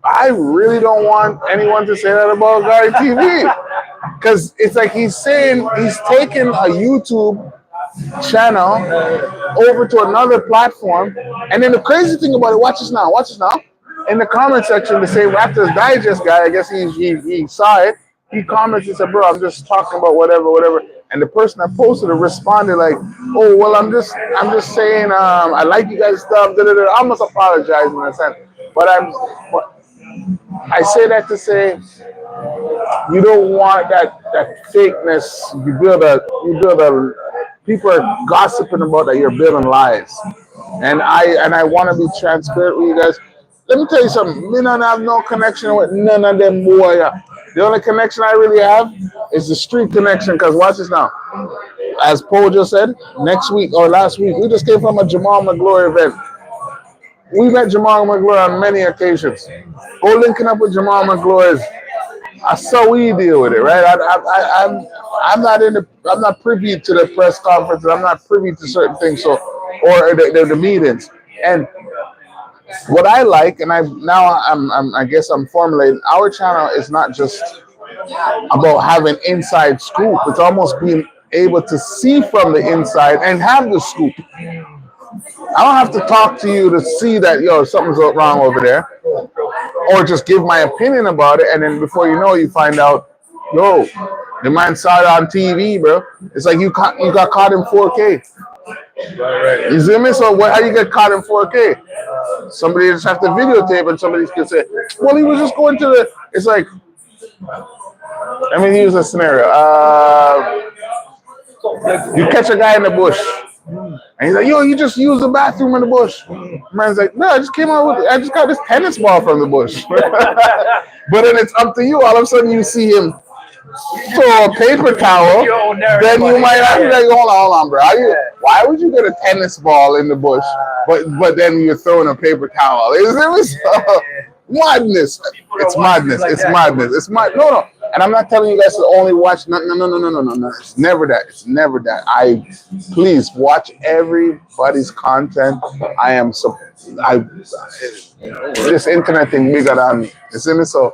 I really don't want anyone to say that about OGARYTV, because it's like he's saying he's taking a YouTube channel over to another platform, and then the crazy thing about it, watch this now. In the comment section, the same Raptors Digest guy, I guess he saw it. He commented and said, "Bro, I'm just talking about whatever." And the person that posted it responded like, "Oh, well, I'm just saying, I like you guys' stuff. Da, da, da. I almost apologize in a sense, but I say that to say you don't want that fakeness. You build a people are gossiping about that you're building lies, and I want to be transparent with you guys. Let me tell you something. Me don't have no connection with none of them boy. The only connection I really have is the street connection. Because watch this now. As Paul just said, next week or last week, we just came from a Jamal McGlory event. We met Jamal McGlory on many occasions. Go linking up with Jamal McGlory. I saw we deal with it, right? I'm not privy to the press conferences. I'm not privy to certain things, or the meetings. And what I like, and I guess I'm formulating. Our channel is not just about having inside scoop. It's almost being able to see from the inside and have the scoop. I don't have to talk to you to see that something's wrong over there, or just give my opinion about it, and then before you know, you find out, the man saw it on TV, bro. It's like you got caught in 4K. Right. You see me? So how you get caught in 4K? Somebody just have to videotape, and somebody can say, "Well, he was just going to the." It's like, let me use a scenario. You catch a guy in the bush, and he's like, "Yo, you just used the bathroom in the bush." Man's like, "No, I just came out with. I just got this tennis ball from the bush." But then it's up to you. All of a sudden, you see him throw a paper towel. Then you might have to be like, "Hold on, bro. Why would you get a tennis ball in the bush, but then you're throwing a paper towel?" Is it madness? It's madness. It's madness. It's mad. No. And I'm not telling you guys to only watch. No. It's never that. It's never that. Please watch everybody's content. This internet thing bigger than me. You see me? So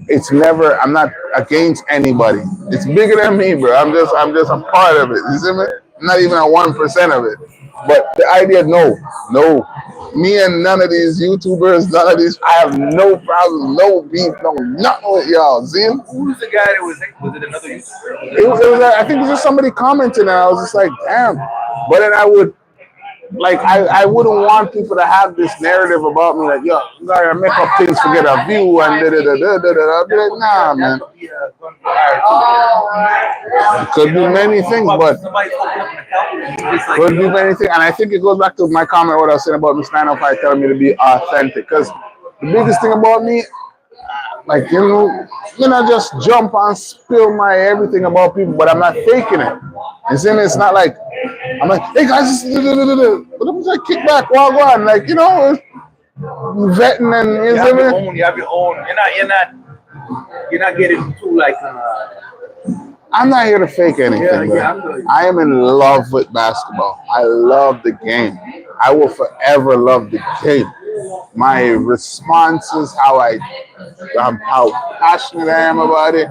it's never. I'm not against anybody. It's bigger than me, bro. I'm just a part of it. You see me? I'm not even a 1% of it. But the idea, no. Me and none of these YouTubers, none of these. I have no problem, no beef, no nothing with y'all. See him? Who's the guy that was it another YouTuber? It was I think it was just somebody commenting, and I was just like, damn. But then I wouldn't want people to have this narrative about me, like, yo, you gotta make up things to get a view and da da da da da da. I'd be like, nah, man. It could be many things, but could be many things. And I think it goes back to my comment, what I was saying about Miss 905 telling me to be authentic. Because the biggest thing about me, like, I just jump and spill my everything about people, but I'm not faking it. You see me? It's not like I'm like, "Hey guys, but it was like kick back, walk on," like, vetting and you have your own. You're not getting too like. I'm not here to fake anything. I am in love with basketball. I love the game. I will forever love the game. My responses, how passionate I am about it,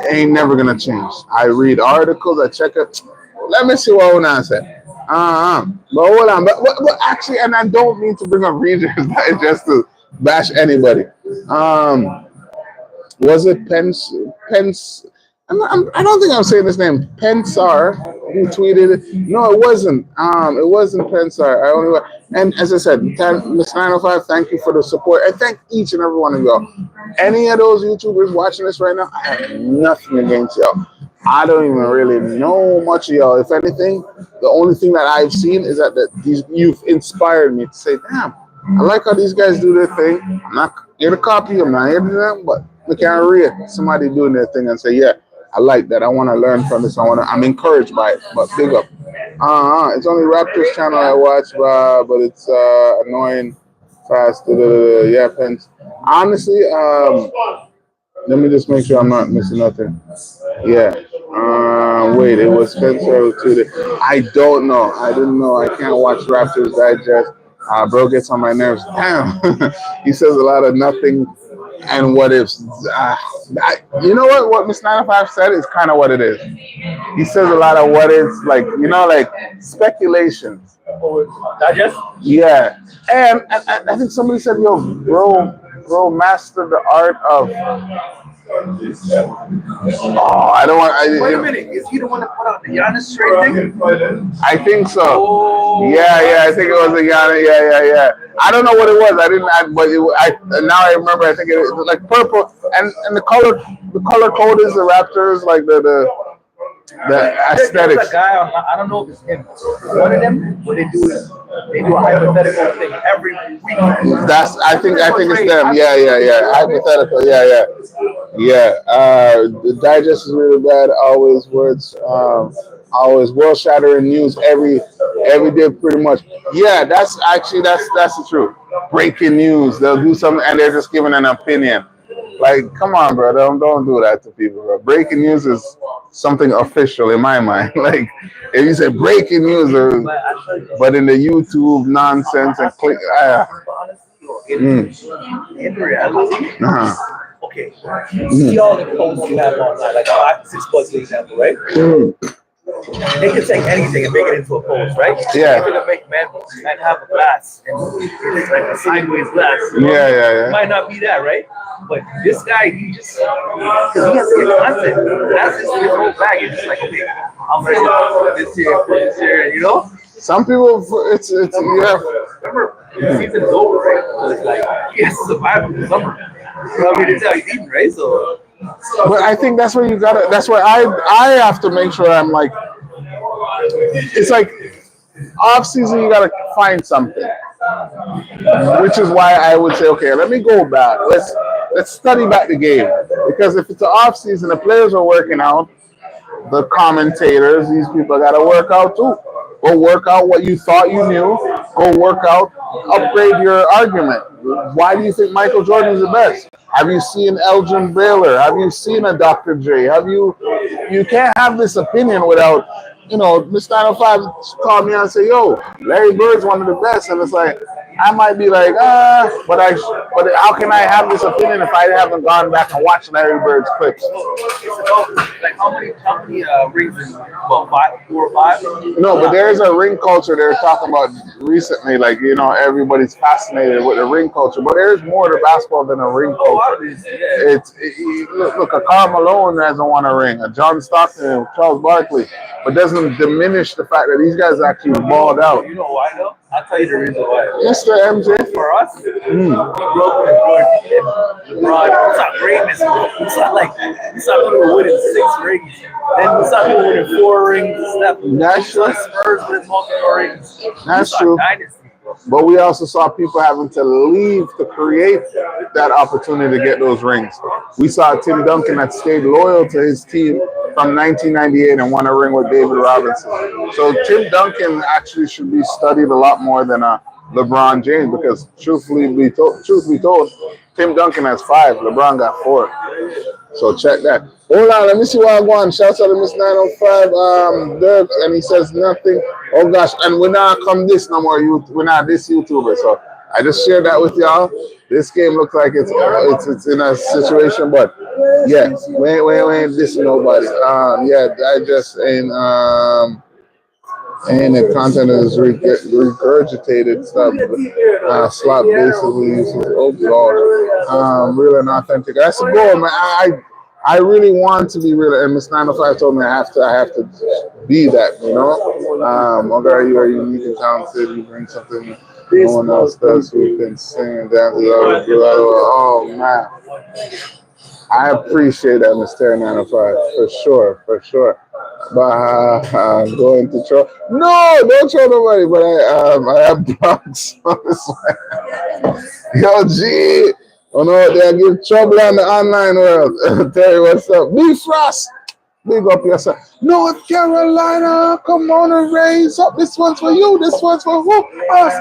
ain't never gonna change. I read articles, I check it. Let me see what Onan said. But hold on, but actually, and I don't mean to bring up Readers Digest to bash anybody. Was it Pence? I don't think I'm saying his name. Pensar, who tweeted it. No, it wasn't. It wasn't Pensar. And as I said, Miss 905, thank you for the support. I thank each and every one of y'all. Any of those YouTubers watching this right now, I have nothing against y'all. I don't even really know much of y'all. If anything, the only thing that I've seen is that you've inspired me to say, damn, I like how these guys do their thing. I'm not here to copy them, I'm not here to do them, but I can read somebody doing their thing and say, yeah, I like that. I want to learn from this. I'm encouraged by it. But big up. It's only Raptors channel I watch, but it's annoying fast. Yeah, Pence. Honestly, let me just make sure I'm not missing nothing. Yeah. Wait, it was Spencer Tuesday. I don't know. I didn't know. I can't watch Raptors Digest. Bro gets on my nerves. Damn. He says a lot of nothing and what ifs. You know what? What Miss 95 said is kind of what it is. He says a lot of what ifs, like, like speculations. Digest? Yeah. And I think somebody said, yo, bro mastered the art of. Oh, I don't want. Wait a minute. Is he the one that put out the Giannis trade thing? I think so. Oh. Yeah. I think it was a Giannis. Yeah. I don't know what it was. I didn't. But now I remember. I think it was like purple, and the color code is the Raptors, like the aesthetics. There's a guy, I don't know if it's him. One of them, what they do is they do a hypothetical thing every week. I think it's them. Yeah. Hypothetical. Yeah. The digest is really bad. Always world shattering news every day, pretty much. Yeah, that's the truth. Breaking news. They'll do something and they're just giving an opinion. Like, come on, bro. Don't do that to people, bro. Breaking news is something official in my mind. Like, if you say breaking news, but in the YouTube nonsense and click. In reality, okay, see all the posts you have online, like 5 to 6 posts, for example, right? They can take anything and make it into a post, right? Yeah. They're gonna make man have a glass and it's like a sideways glass. Yeah. It might not be that, right? But this guy, he just because he has to get content. That's his whole bag. It's just like, okay, I'm gonna do this here, put this here, Some people, it's yeah. Remember, the season is over, right? So it's like he has to survive through the summer. That's how he's eating, right? So. But I think that's where you gotta. That's where I have to make sure I'm like. It's like off season. You gotta find something, which is why I would say, okay, let me go back. Let's study back the game, because if it's an off season, the players are working out. The commentators, these people gotta work out too. Go work out what you thought you knew. Go work out. Upgrade your argument. Why do you think Michael Jordan is the best? Have you seen Elgin Baylor? Have you seen a Dr. J? You can't have this opinion without, Miss 905 called me and say, yo, Larry Bird's one of the best. And it's like, I might be like, but how can I have this opinion if I haven't gone back and watched Larry Bird's clips? Like how many rings is about 5, 4 or 5? No, but there is a ring culture they're talking about recently. Like, everybody's fascinated with the ring culture, but there's more to basketball than a ring culture. Look, a Karl Malone hasn't won a ring, a John Stockton, Charles Barkley, but doesn't diminish the fact that these guys actually balled out. You know why though? I'll tell you the reason why. Mr. MJ. For us, we grew up in Jordan and LeBron. We saw greatness. We saw people winning 6 rings. Then we saw people winning 4 rings and stuff. That's true. Spurs winning multiple rings. That's true. Dynasty. But we also saw people having to leave to create that opportunity to get those rings. We saw Tim Duncan that stayed loyal to his team from 1998 and won a ring with David Robinson. So Tim Duncan actually should be studied a lot more than LeBron James, because truth be told, Tim Duncan has 5, LeBron got 4. So check that. Hold on, let me see what I want. Shouts out to Miss 905 Dirks, and he says nothing. Oh gosh, and we're not come this no more. We're not this YouTuber. So I just shared that with y'all. This game looks like it's in a situation, but yeah, we ain't dissing nobody. I just ain't the content is regurgitated stuff. Slot basically uses real and authentic. That's the goal, man. I really want to be real, and Miss 905 told me I have to be that, OGARY, you are unique and talented. You bring something no one else does. Who can sing and dance. Oh man. I appreciate that, Mr. 905, for sure, for sure. But I'm going to throw. No, don't throw nobody. But I have dogs on this one. Yo, G. Oh no, they give trouble on the online world. Terry, what's up? B Frost. Big up yourself. North Carolina, come on and raise up. This one's for you. This one's for who? Us.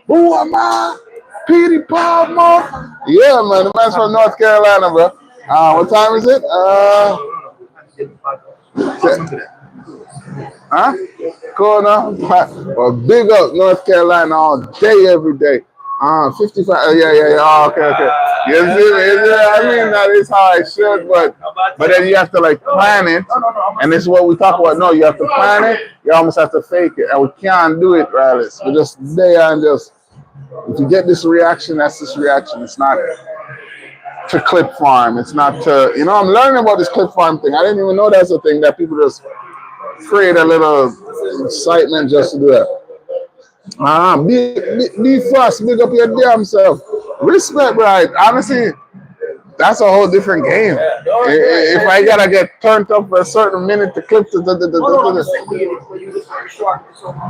Who am I? Petey Palmer. Yeah, man. The man's from North Carolina, bro. What time is it? Huh? Cool now. Well, big up North Carolina all day, every day. 55. Yeah. Oh, okay. Yes, I mean, that is how I should, but then you have to like plan it, and this is what we talk about. No, you have to plan it. You almost have to fake it, and we can't do it, Rallis. We're just there and just. If you get this reaction, that's this reaction. It's not to clip farm. It's not to, I'm learning about this clip farm thing. I didn't even know that's a thing that people just create a little excitement just to do that. Be fast, big up your damn self. Respect, right? Honestly, that's a whole different game. If I gotta get turned up for a certain minute to clip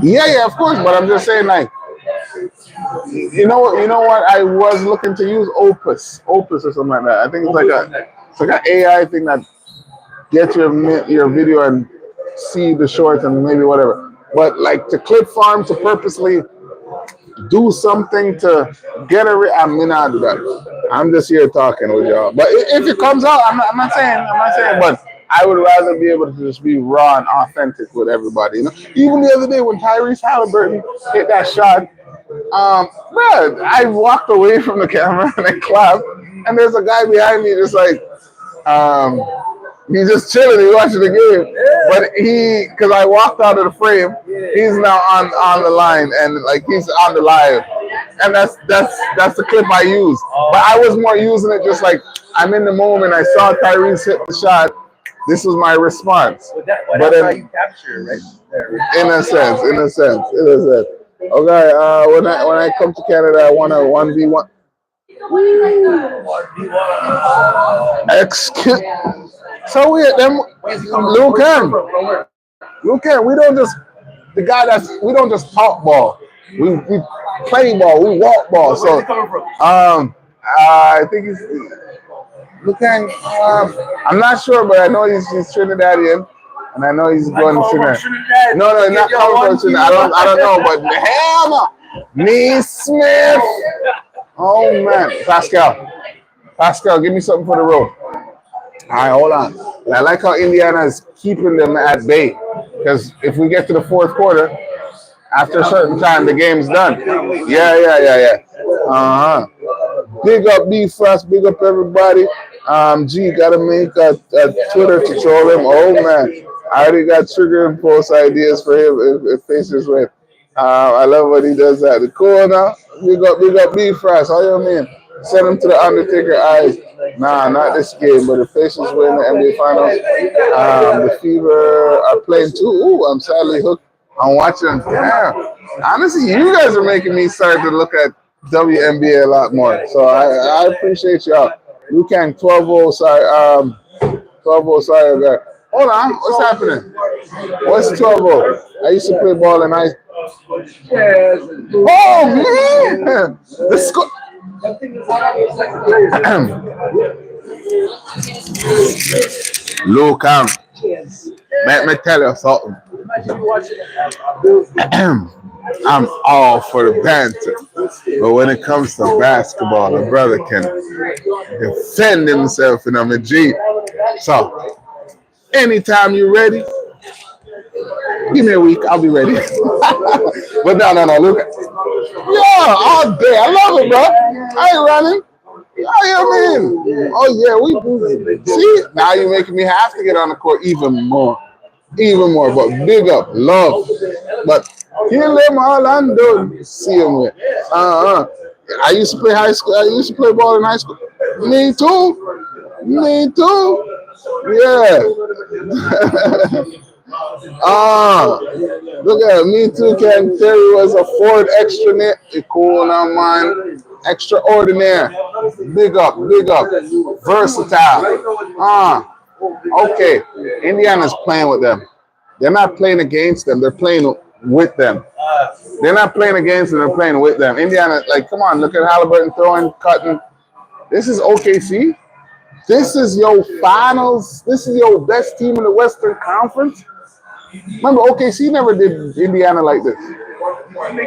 yeah, of course. But I'm just saying, like, you know what? I was looking to use Opus or something like that. I think it's like an AI thing that gets your video and see the shorts and maybe whatever. But like to clip farm to purposely do something to get I'm not do that. I'm just here talking with y'all. But if it comes out, I'm not saying, but I would rather be able to just be raw and authentic with everybody. Even the other day when Tyrese Halliburton hit that shot, bro, I walked away from the camera and I clapped, and there's a guy behind me just like, he's just chilling, he's watching the game. But because I walked out of the frame, he's now on the line and like he's on the live. And that's the clip I use. But I was more using it just like I'm in the moment. I saw Tyrese hit the shot. This was my response. But that's how you capture it, right? In a sense. Okay, when I come to Canada, I want a 1v1. Excuse. So Lucan, we don't just talk ball. We play ball. We walk ball. So I think he's Lucan. I'm not sure, but I know he's Trinidadian, and I know he's going to Trinidad. No, not coming from Trinidad. I don't know, but hell, Nee Smith. Oh man, Pascal, give me something for the road. All right, hold on. And I like how Indiana is keeping them at bay, because if we get to the fourth quarter, after a certain time, the game's done. Yeah. Big up B Frost, big up everybody. Gotta make a Twitter to troll him. Oh man, I already got trigger and post ideas for him if faces way. I love when he does that. The cool now. Big up B Frost. How you mean? Send him to the Undertaker eyes. Nah, not this game, but the Pacers win the NBA Finals. The Fever are playing too. Ooh, I'm sadly hooked. I'm watching. Damn. Honestly, you guys are making me start to look at WNBA a lot more. So I appreciate y'all. You can 12-0, sorry. 12-0, sorry. Guy. Hold on. What's happening? What's 12-0? I used to play ball in high school. Oh, man. The score. Look, let me tell you something. I'm all for the banter, but when it comes to basketball, a brother can defend himself in a G. So, anytime you're ready, give me a week, I'll be ready. But no, look. Yeah, all day. I love it, bro. I ain't running. I mean, oh yeah, we see. Now you're making me have to get on the court even more. But big up, love. But kill them all and don't see them with. I used to play high school. I used to play ball in high school. Me too. Yeah. Look at me too. Ken Terry was a Ford extra net. Cool now, man. Extraordinaire. Big up, big up. Versatile. Okay. Indiana's playing with them. They're not playing against them. They're playing with them. They're not playing against them. They're playing with them. Indiana, like, come on. Look at Halliburton throwing, cutting. This is OKC. This is your finals. This is your best team in the Western Conference. Remember, OKC never did Indiana like this. But the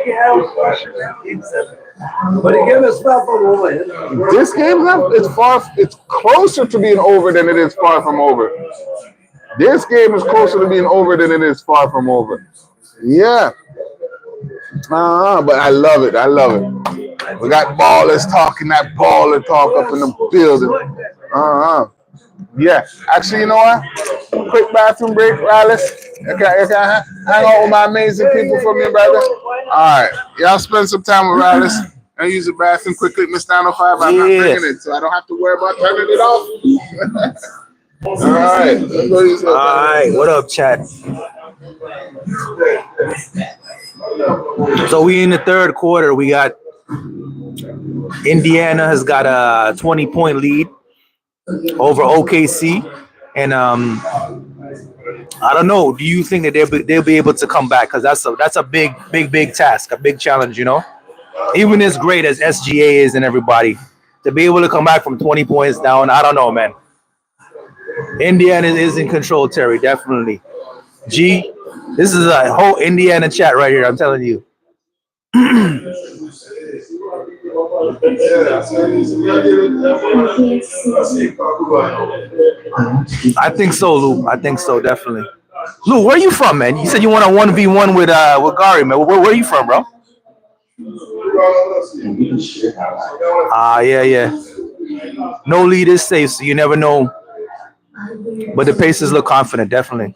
game is far from over. This game, it's closer to being over than it is far from over. This game is closer to being over than it is far from over. Yeah. But I love it. I love it. We got ballers talking that baller talk up in the building. Yeah. Actually, you know what? Quick bathroom break, Riley. You can hang out with my amazing people for me, brother. All right. Y'all spend some time with Riley. I use the bathroom quickly, Miss 905. I'm not bringing it, so I don't have to worry about turning it off. All right. All right. What up, chat? So we in the third quarter. We got Indiana has got a 20-point lead over OKC, and I don't know. Do you think that they'll be able to come back? Because that's a big task, a big challenge. You know, even as great as SGA is and everybody, to be able to come back from 20 points down, I don't know, man. Indiana is in control, Terry, definitely. G, this is a whole Indiana chat right here. I'm telling you. I think so, Lou. I think so, definitely. Lou, where are you from, man? You said you want a 1v1 with Gary, man. Where are you from, bro? Yeah. No lead is safe, so you never know. But the Pacers look confident, definitely.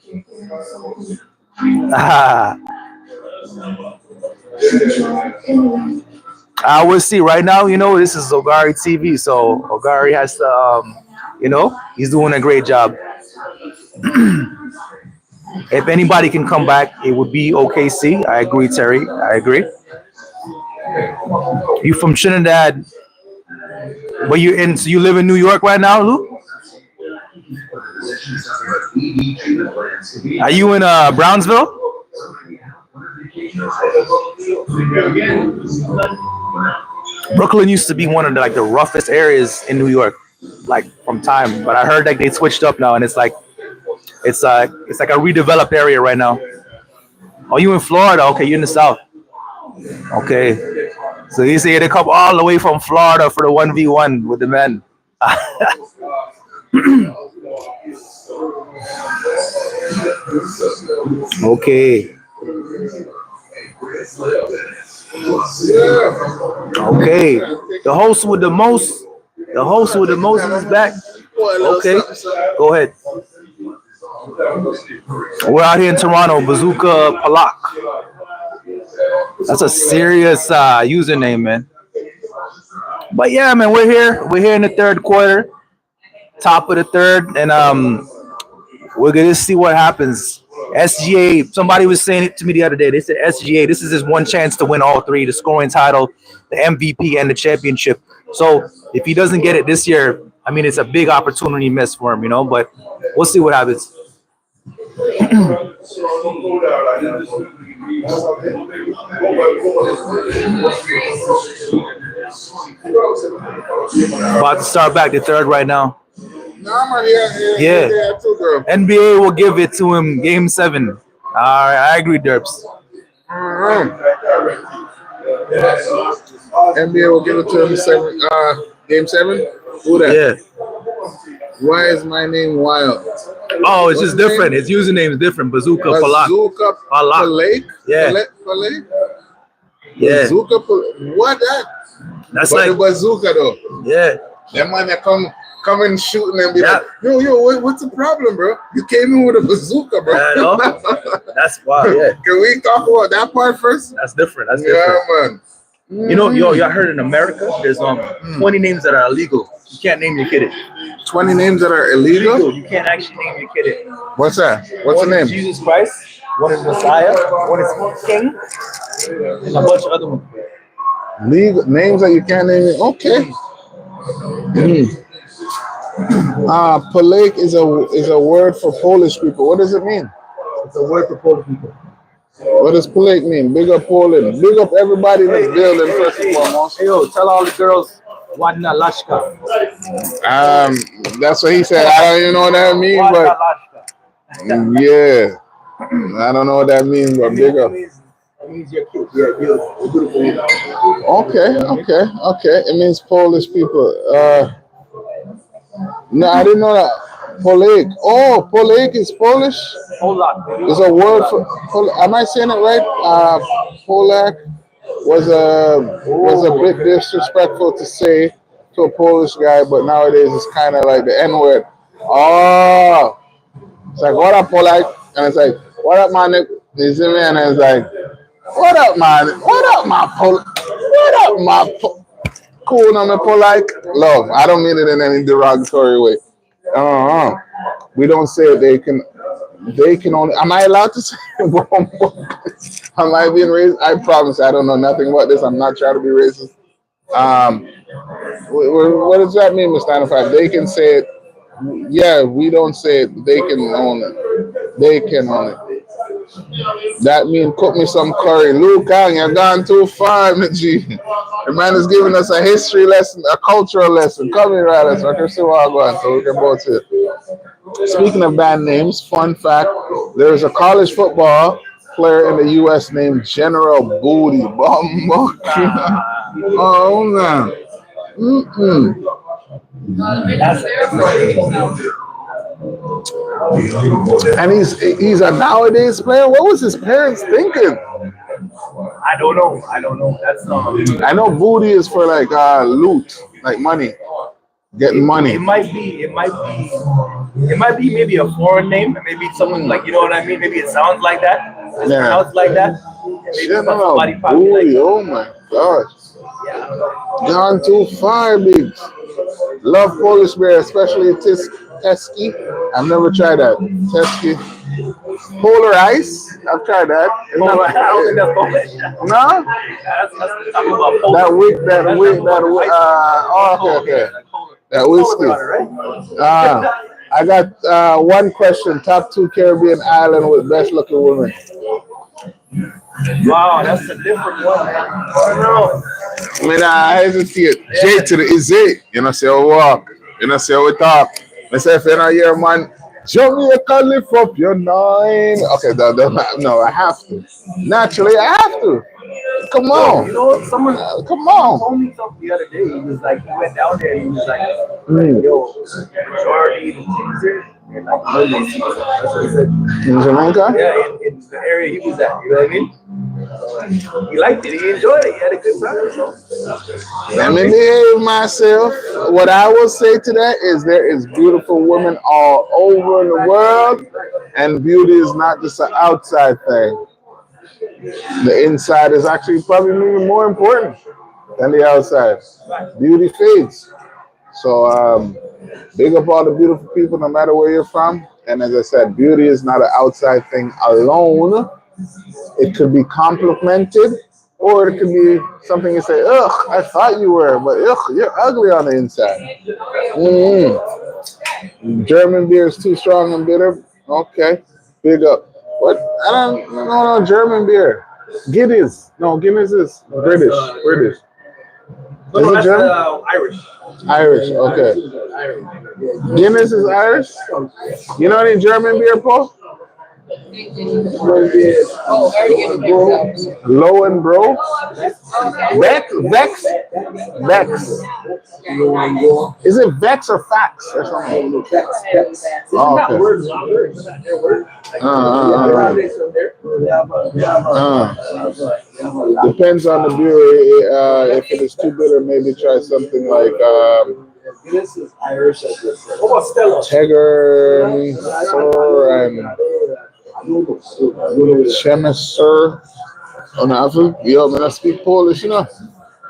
I will see. Right now, you know, this is OGARYTV, so OGARY has to, you know, he's doing a great job. If anybody can come back, it would be OKC. I agree, Terry. I agree. You from Trinidad? But you in? So you live in New York right now, Lou? Are you in Brownsville? Brooklyn used to be one of the roughest areas in New York, like from time. But I heard that they switched up now, and it's like a redeveloped area right now. Oh, you in Florida? Okay, you're in the South. Okay, so you say they come all the way from Florida for the 1v1 with the men. Okay. Okay. The host with the most is back. Okay. Go ahead. We're out here in Toronto, Bazooka Palak. That's a serious username, man. But yeah, man, we're here. We're here in the third quarter, top of the third, and we're gonna see what happens. SGA, somebody was saying it to me the other day. They said SGA, this is his one chance to win all three: the scoring title, the MVP, and the championship. So if he doesn't get it this year, I mean, it's a big opportunity miss for him, you know. But we'll see what happens. About to start back the third right now. Yeah. NBA will give it to him game 7. All right, I agree, Derps. NBA will give it to him game 7? Who that? Yeah. Why is my name Wild? Oh, it's just different. His username is different. Bazooka Palak. Bazooka Palak? Yeah. Palak? Yeah. Bazooka Palak? What that? That's but like the bazooka though. Yeah. That man that come and shooting and be like, yo, what's the problem, bro? You came in with a bazooka, bro. Yeah, no? That's wild, yeah. Can we talk about that part first? That's different. That's different. Man. You know, y'all heard in America, there's 20 names that are illegal. You can't name your kid it. 20 names that are illegal? You can't actually name your kid it. What's that? What's one the name? Is Jesus Christ. One is Messiah. One is King. And a bunch of other ones. Legal names that you can't name. Okay. Polak is a word for Polish people. What does it mean? It's a word for Polish people. What does Polak mean? Big up Poland. Big up everybody in the building first and foremost. Hey, yo, tell all the girls Wadna Lashka. That's what he said. I don't even know what that means, Wadna but Lashka. yeah, I don't know what that means, but big up. It means you're cute. You're beautiful. Okay. It means Polish people. No, I didn't know that. Polak. Oh, Polak is Polish. Hold on. There's a word for. Am I saying it right? Polak was a bit disrespectful to say to a Polish guy, but nowadays it's kind of like the N word. Oh, it's like what up, Polak? And it's like what up, man? You see me? And it's like what up, man? What up, my Polak? What up, my cool on the Polak? Love. I don't mean it in any derogatory way. Uh-huh. We don't say it. They can only. Am I allowed to say? Am I being racist? I promise I don't know nothing about this. I'm not trying to be racist. Um, what does that mean, Mr. 95? They can say it. Yeah, we don't say it. They can own it. They can own it. That means cook me some curry. Luke Kang, you're gone too far, G. The man is giving us a history lesson, a cultural lesson. Come here, Ryder, so I can see what I'm going, so we can both see it. Speaking of band names, fun fact, there is a college football player in the U.S. named General Booty. Oh, man. And he's a nowadays player. What was his parents thinking? I don't know. That's I know booty is for like loot, like money, getting money. It might be maybe a foreign name. Maybe someone like you know what I mean. Maybe it sounds like that. It's pronounced like that. Maybe General somebody probably like Booty. Oh my gosh. yeah, I don't know. Gone too far, bigs. Love Polish beer, especially Teski. I've never tried that. Teski. Polar ice. I've tried that. I don't think that's Polish. No? That's talking about Polish. Okay. That whiskey. I got one question. Top 2 Caribbean island with best looking women. Wow, that's a different one. I don't know. I mean, I hesitate. J to the is it. You know, say we walk. You know, say we talk. I say, if you're not here, man, Jamaica, lift up your 9. Okay, no, I have to. Naturally, I have to. Come on. You know what? Someone Come on. told me something the other day. He was like, he went down there and he was like yo, majority of the teams there, they're like Monday season. That's what he said. In Jamaica? Yeah, in the area he was at. You know what I mean? He liked it. He enjoyed it. He had a good time. So. Let me behave myself. What I will say to that is there is beautiful women all over the world, and beauty is not just an outside thing. The inside is actually probably even more important than the outside. Beauty fades. So big up all the beautiful people no matter where you're from. And as I said, beauty is not an outside thing alone. It could be complimented, or it could be something you say, ugh, I thought you were, but ugh, you're ugly on the inside. German beer is too strong and bitter. Okay, big up. What? I don't know German beer. Guinness. No, Guinness is British. British. No, Is it that's German? Irish. Irish. Okay. Guinness is Irish. You know any German beer, Paul? Oh, very good. Low and bro. Vex. Is it Vex or Fax or something? Oh, okay. Depends on the beer. If it is too bitter, maybe try something like This is Irish. What about Stella? Dagger and Chemisser. Oh, no, yo, man, I speak Polish, you know.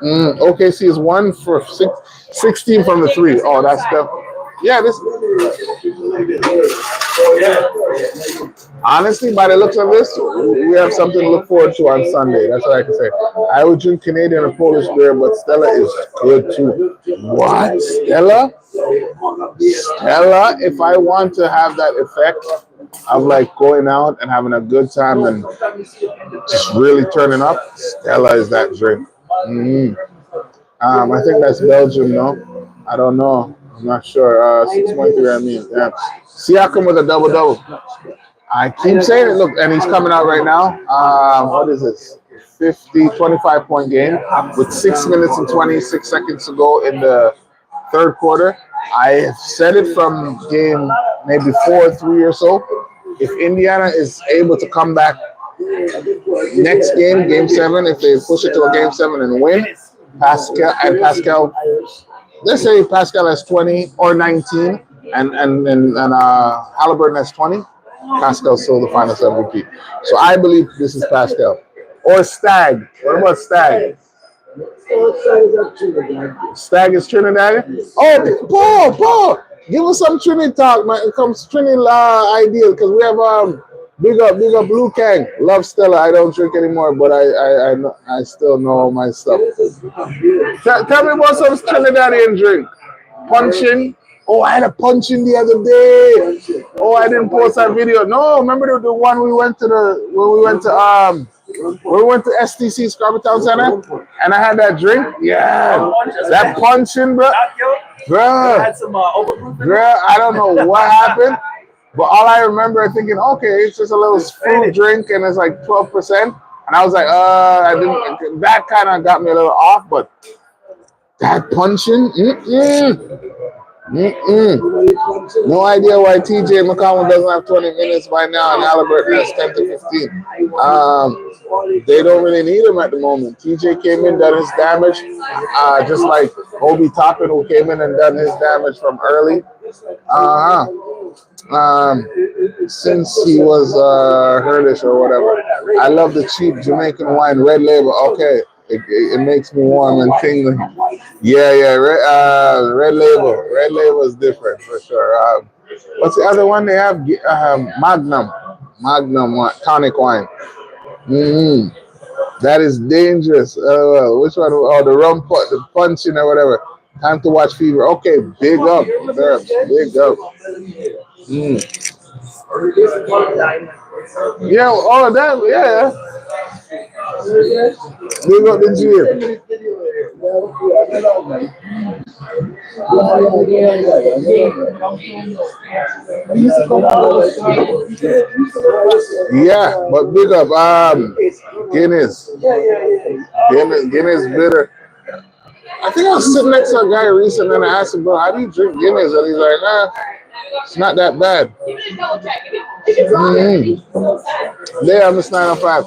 OKC is 1 for 16 from the 3. Oh, that's the Yeah, this. Honestly, by the looks of this, we have something to look forward to on Sunday. That's what I can say. I would drink Canadian or Polish beer, but Stella is good too. What? Stella? Stella, if I want to have that effect of like going out and having a good time and just really turning up, Stella is that drink. Mm. I think that's Belgium, no? I don't know. I'm not sure. 6.3, I mean. Yeah. Siakam with a double-double. I keep saying it. Look, and he's coming out right now. What is this? 25-point game with 6 minutes and 26 seconds to go in the third quarter. I have said it from game maybe 4, 3 or so. If Indiana is able to come back next game, game 7, if they push it to a game 7 and win, Pascal, let's say Pascal has 20 or 19 and Halliburton has 20, Pascal's still the finals MVP. So I believe this is Pascal. Or Stag. What about Stag? Stag is Trinidad. Oh, Paul, give us some Trinity talk, man. It comes Trinity ideas because we have big up Blue Kang. Love Stella. I don't drink anymore, but I still know my stuff. Tell me about some Trinidadian drink. Punching. Oh, I had a punching the other day. Oh, I didn't post that video. No, remember the one we went to STC Scarborough Town Center and I had that drink? Yeah. That punching, bro. Bro, I don't know what happened, but all I remember thinking, okay, it's just a little fruit drink and it's like 12%. And I was like, I didn't, that kind of got me a little off, but that punching, no idea why TJ McConnell doesn't have 20 minutes by now and Halliburton has 10 to 15. They don't really need him at the moment. TJ came in, done his damage, just like Obi Toppin, who came in and done his damage from early. Since he was Hurdish or whatever. I love the cheap Jamaican wine, Red Label. Okay, it makes me warm and tingling. Yeah, Red Label. Red Label is different for sure. What's the other one they have? Magnum tonic wine. That is dangerous. Which one? Oh, the rum pot, the punching or whatever. Time to watch Fever. Okay, big up, big up. Yeah, all of that. Yeah. Big up the gym. Yeah, but big up Guinness. Guinness bitter. I think I was sitting next to a guy recently and I asked him, bro, how do you drink Guinness? And he's like, it's not that bad. Yeah, I'm Miss 905.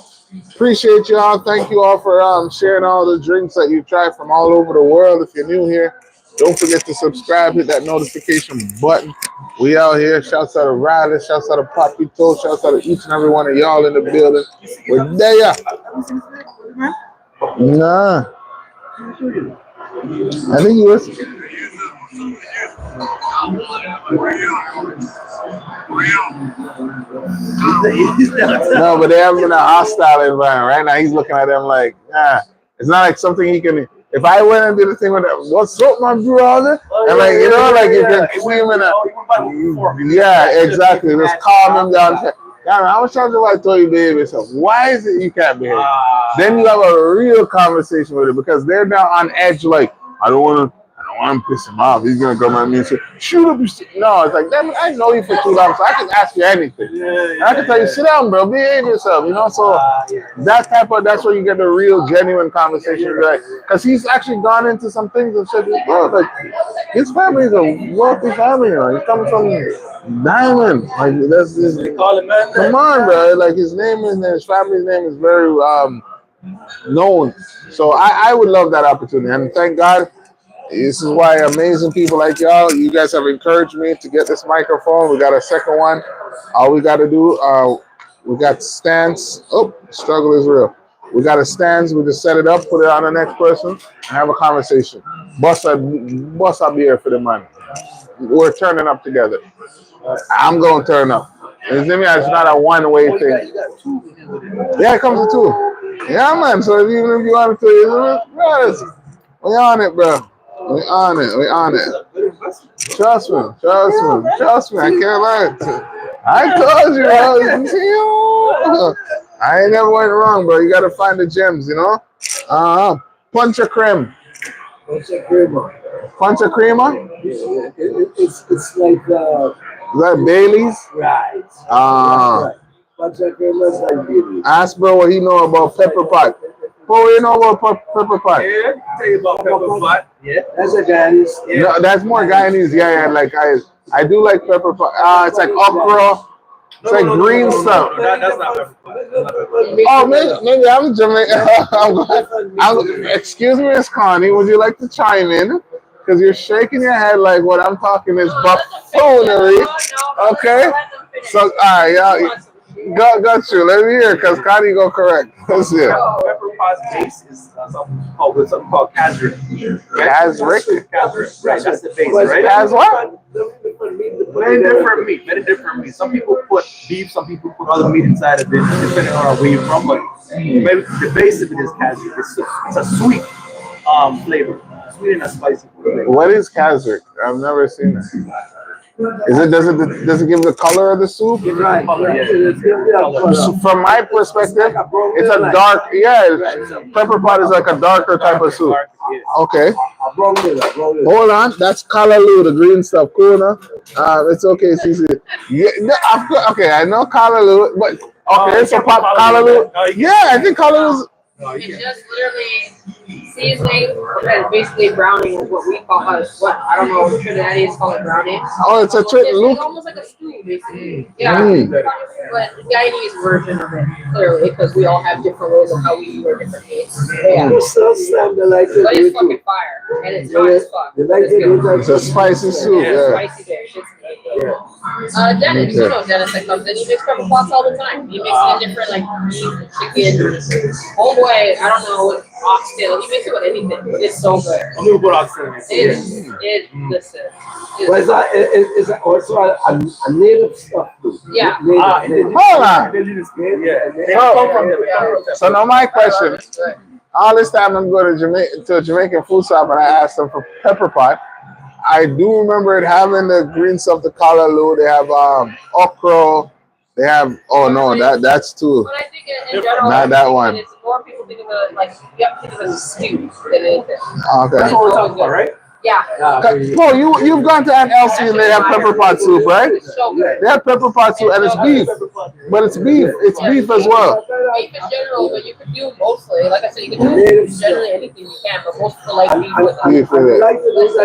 Appreciate you all. Thank you all for sharing all the drinks that you tried from all over the world. If you're new here, don't forget to subscribe, hit that notification button. We out here. Shouts out to Riley, shouts out to Papito, shouts out to each and every one of y'all in the building. We're there. Nah. I think you was. No, but they have him in a hostile environment. Right now, he's looking at them like, it's not like something he can. If I went and did the thing with that, what's up, my brother? And like, you know, like you can swim in a. Yeah, exactly. Just calm him down. How much time do I tell you behave yourself? Why is it you can't behave? Then you have a real conversation with it because they're now on edge. Like, I don't want to piss him off. He's gonna come at me and say, "Shoot up!" No, it's like, damn it, I know you for too long, so I can ask you anything. I can tell you, sit down, bro, behave yourself. You know, so that's where you get the real, genuine conversation, like, because he's actually gone into some things and said, bro, like, his family is a wealthy family. You know, he's coming from Diamond. Like, that's this. Come on, bro. Like, his family's name is very known. So I would love that opportunity, and thank God. This is why amazing people like y'all, you guys have encouraged me to get this microphone. We got a second one. All we got to do, we got stands. Oh, struggle is real. We got a stands. We just set it up, put it on the next person, and have a conversation. Bust a beer for the money. we're turning up together. I'm gonna turn up. You see me? It's not a one-way thing. You got two with it. Yeah, it comes with two. Yeah, man. So even if you want to, brothers, we on it, bro. We on it. We on it. Trust me. Trust me. Trust me. I can't lie. I told you, bro. I ain't never went wrong, bro. You gotta find the gems, you know. Punch a cream. What's that creamer? Punch a creamer. Yeah, it's like Is that Bailey's? right. Ah. What's that creamer? It's like Bailey's. Ask bro what he know about pepper pot. Bro, what you know about pepper pot? Yeah, tell you about pepper pot. Yeah, that's a Guyanese. Yeah. No, that's more Guyanese. Yeah, yeah. Like I do like pepper pot. It's like okra. It's like green stuff. That's not pepper pot. Oh, maybe I'm Jamaican. Excuse me, Miss Connie. Would you like to chime in? Because you're shaking your head like what I'm talking is buffoonery. Okay. So, yeah. Got you. Let me hear, because Connie go correct. Let's see. Pepper pot's base is something called Kazric. Kazric? Kazric. Right, that's the base, right? Kaz what? Many different meat. Some people put beef, some people put other meat inside of it, depending on where you're from. But maybe the base of it is Kazric. It's a sweet flavor, sweet and a spicy flavor. What is Kazric? I've never seen it. Does it give the color of the soup? Right. So from my perspective, it's a dark. Pepper pot is like a darker type of soup. Okay. Hold on, that's callaloo, the green stuff. Cool, no? It's okay, Cece. Yeah, no, okay, I know callaloo, but okay, it's a pot callaloo. Yeah, I think callaloo's. It's just literally seasoning and basically browning is what we call what I don't know, Trinidadians call it browning. Oh, it's a It's almost like a stew, basically. Yeah, but the Guyanese version of it, clearly, because we all have different ways of how we do our different meats. Yeah. But it's fucking fire, and it's hot as fuck. It's a spicy soup. Yeah, spicy dish. Dennis, you know Dennis that comes in. He makes pepper pots all the time. He makes it in different like beef, chicken. Oh boy, I don't know, oxtail. He makes it with anything. It's so good. I'm gonna put oxtail. Listen. Well, is that also a native stuff too? Yeah. Hold on. So now my question. All this time I'm going to a Jamaican food shop and I asked them for pepper pot. I do remember it having the green stuff, the callaloo. They have okra. They have that's too. But I think in general, not that one. It's more people think of it like you have to think of it as a stew than anything. Okay. That's what we're talking about, right? Yeah. Bro, you've gone to Aunt Elsie and they have pepper pot soup, right? It's so good. They have pepper pot soup and it's beef, but it's beef. It's beef as well. Beef in general, but you could do mostly. Like I said, you can do generally anything you can, but most people like beef with it. Beef with it.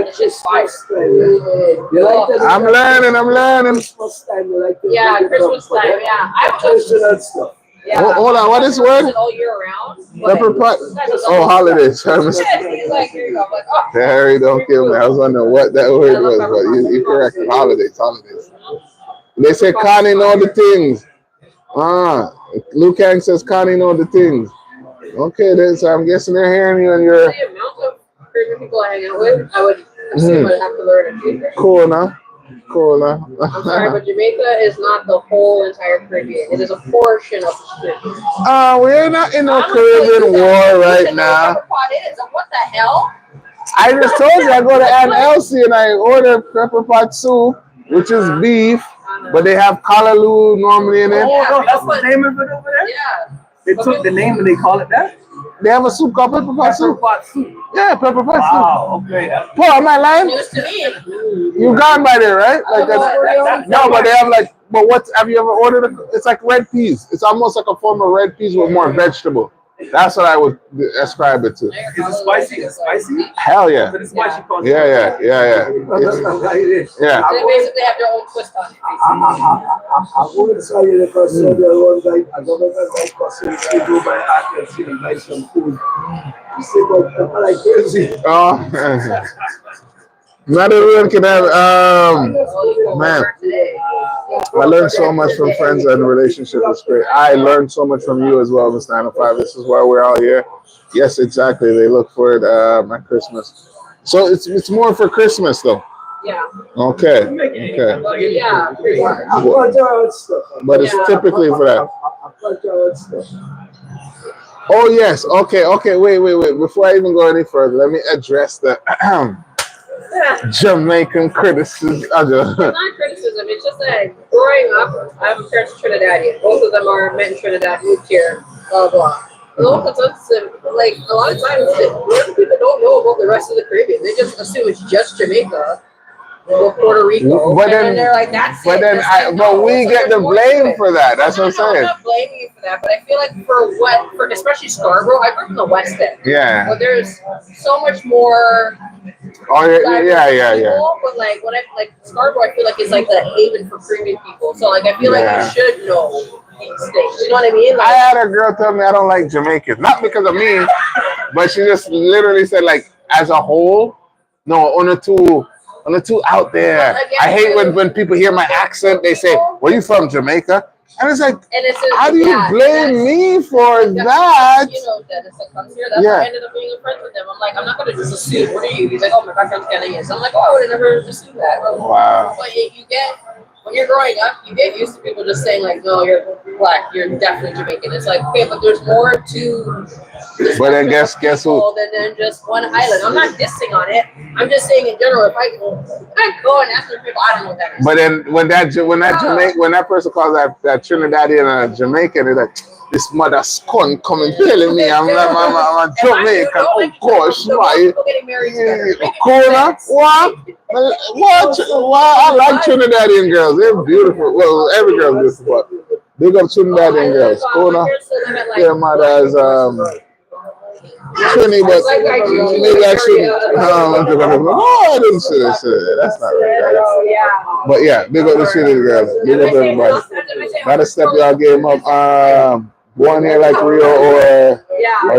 It's just fire. I'm learning. Yeah, Christmas time. Yeah, I've traditional stuff. Yeah. Hold on, what is the word? All year round. Pepper pot. Oh, holidays. He's like, here you go. I'm like, oh. Harry, don't kill me. I was wondering what that word was, but you corrected. Holidays. They say Connie know the things. Luke Hank says Connie know the things. Okay, then, so I'm guessing they're hearing you and you're. The amount of Caribbean people I hang out with, I would assume I'd have to learn it. Cool now. I'm sorry, but Jamaica is not the whole entire Caribbean. It is a portion of the Caribbean. We're not in a Caribbean war right now. What the hell? I just told you I go to Aunt Elsie and I order pepper pot soup, which is beef, but they have callaloo normally in it. Oh, no, that's the name of it over there? Yeah. They took the name and they call it that? They have a soup called pepper pot soup. Pepper pot soup. Yeah, pepper pot soup. Wow, okay. Paul, am I lying? News to me. You've gone by there, right? Like no, but they have like, but what? Have you ever ordered? It's like red peas. It's almost like a form of red peas with more vegetable. That's what I would ascribe it to. Is it spicy? Is it spicy? Hell yeah. But it's spicy. Yeah. It's, yeah. They basically have their own twist on it. I wouldn't say you because the one guy, I don't know if I do my heart and see him buy some food. You see, but I'm like crazy. Oh, not everyone can have. Man, I learned so much from friends and relationship is great. I learned so much from you as well, Mr. 905. This is why we're all here. Yes, exactly. They look for it at Christmas. So it's more for Christmas though. Yeah. Okay. Okay. But yeah, pretty much. I plant your own stuff. But it's typically for that. I plant your own stuff. Oh yes. Okay. Okay. Wait. Before I even go any further, let me address the Jamaican criticism. It's not criticism. It's just that growing up, I have parents Trinidadian. Both of them are met in Trinidad, moved here, blah blah. Local consensus, like a lot of times, people don't know about the rest of the Caribbean. They just assume it's just Jamaica or Puerto Rico, But and then then they're like, "That's But it." then, That's like, no, we it's like get the there's more to blame it. for that. That's what I'm No, I'm saying. not blaming you for that, but I feel like for especially Scarborough, I grew up in the West End. Yeah. But there's so much more. Oh yeah. People, but like when I like Scarborough, I feel like it's like the haven for Caribbean people. So like I feel like Yeah. you should know these things. You know what I mean? I Like, had a girl tell me I don't like Jamaicans, not because of me, but she just literally said like as a whole, no, on the two out there. I hate when people hear my accent. They say, "Where you from, Jamaica?" And it's like, and it's how do you blame me for that? You know that it's a comes here. That's why I ended up being friends with them. I'm like, I'm not gonna just assume. What are you? He's like, oh, my background's Ghanaian. So I'm like, oh, I would have never assumed that. Wow. But you get when you're growing up, you get used to people just saying like, no, you're black, you're definitely Jamaican. It's like, okay, but there's more to. But then guess who? Than just one island. I'm not dissing on it. I'm just saying in general. If I go and ask for people, I don't know what that is. But then when that person calls that Trinidadian Jamaican, they're like, this mother scum coming telling me I'm a Jamaican. Oh gosh, why? Corona? What? I like Trinidadian girls. They're beautiful. Well, every girl is beautiful, but big up Trinidadian girls. Corona. Their mother is Trini, but maybe I shouldn't. No, I didn't say that. That's not right. But yeah, big up the Trinity girls. Big up everybody. Gotta step y'all game up. One here like Rio or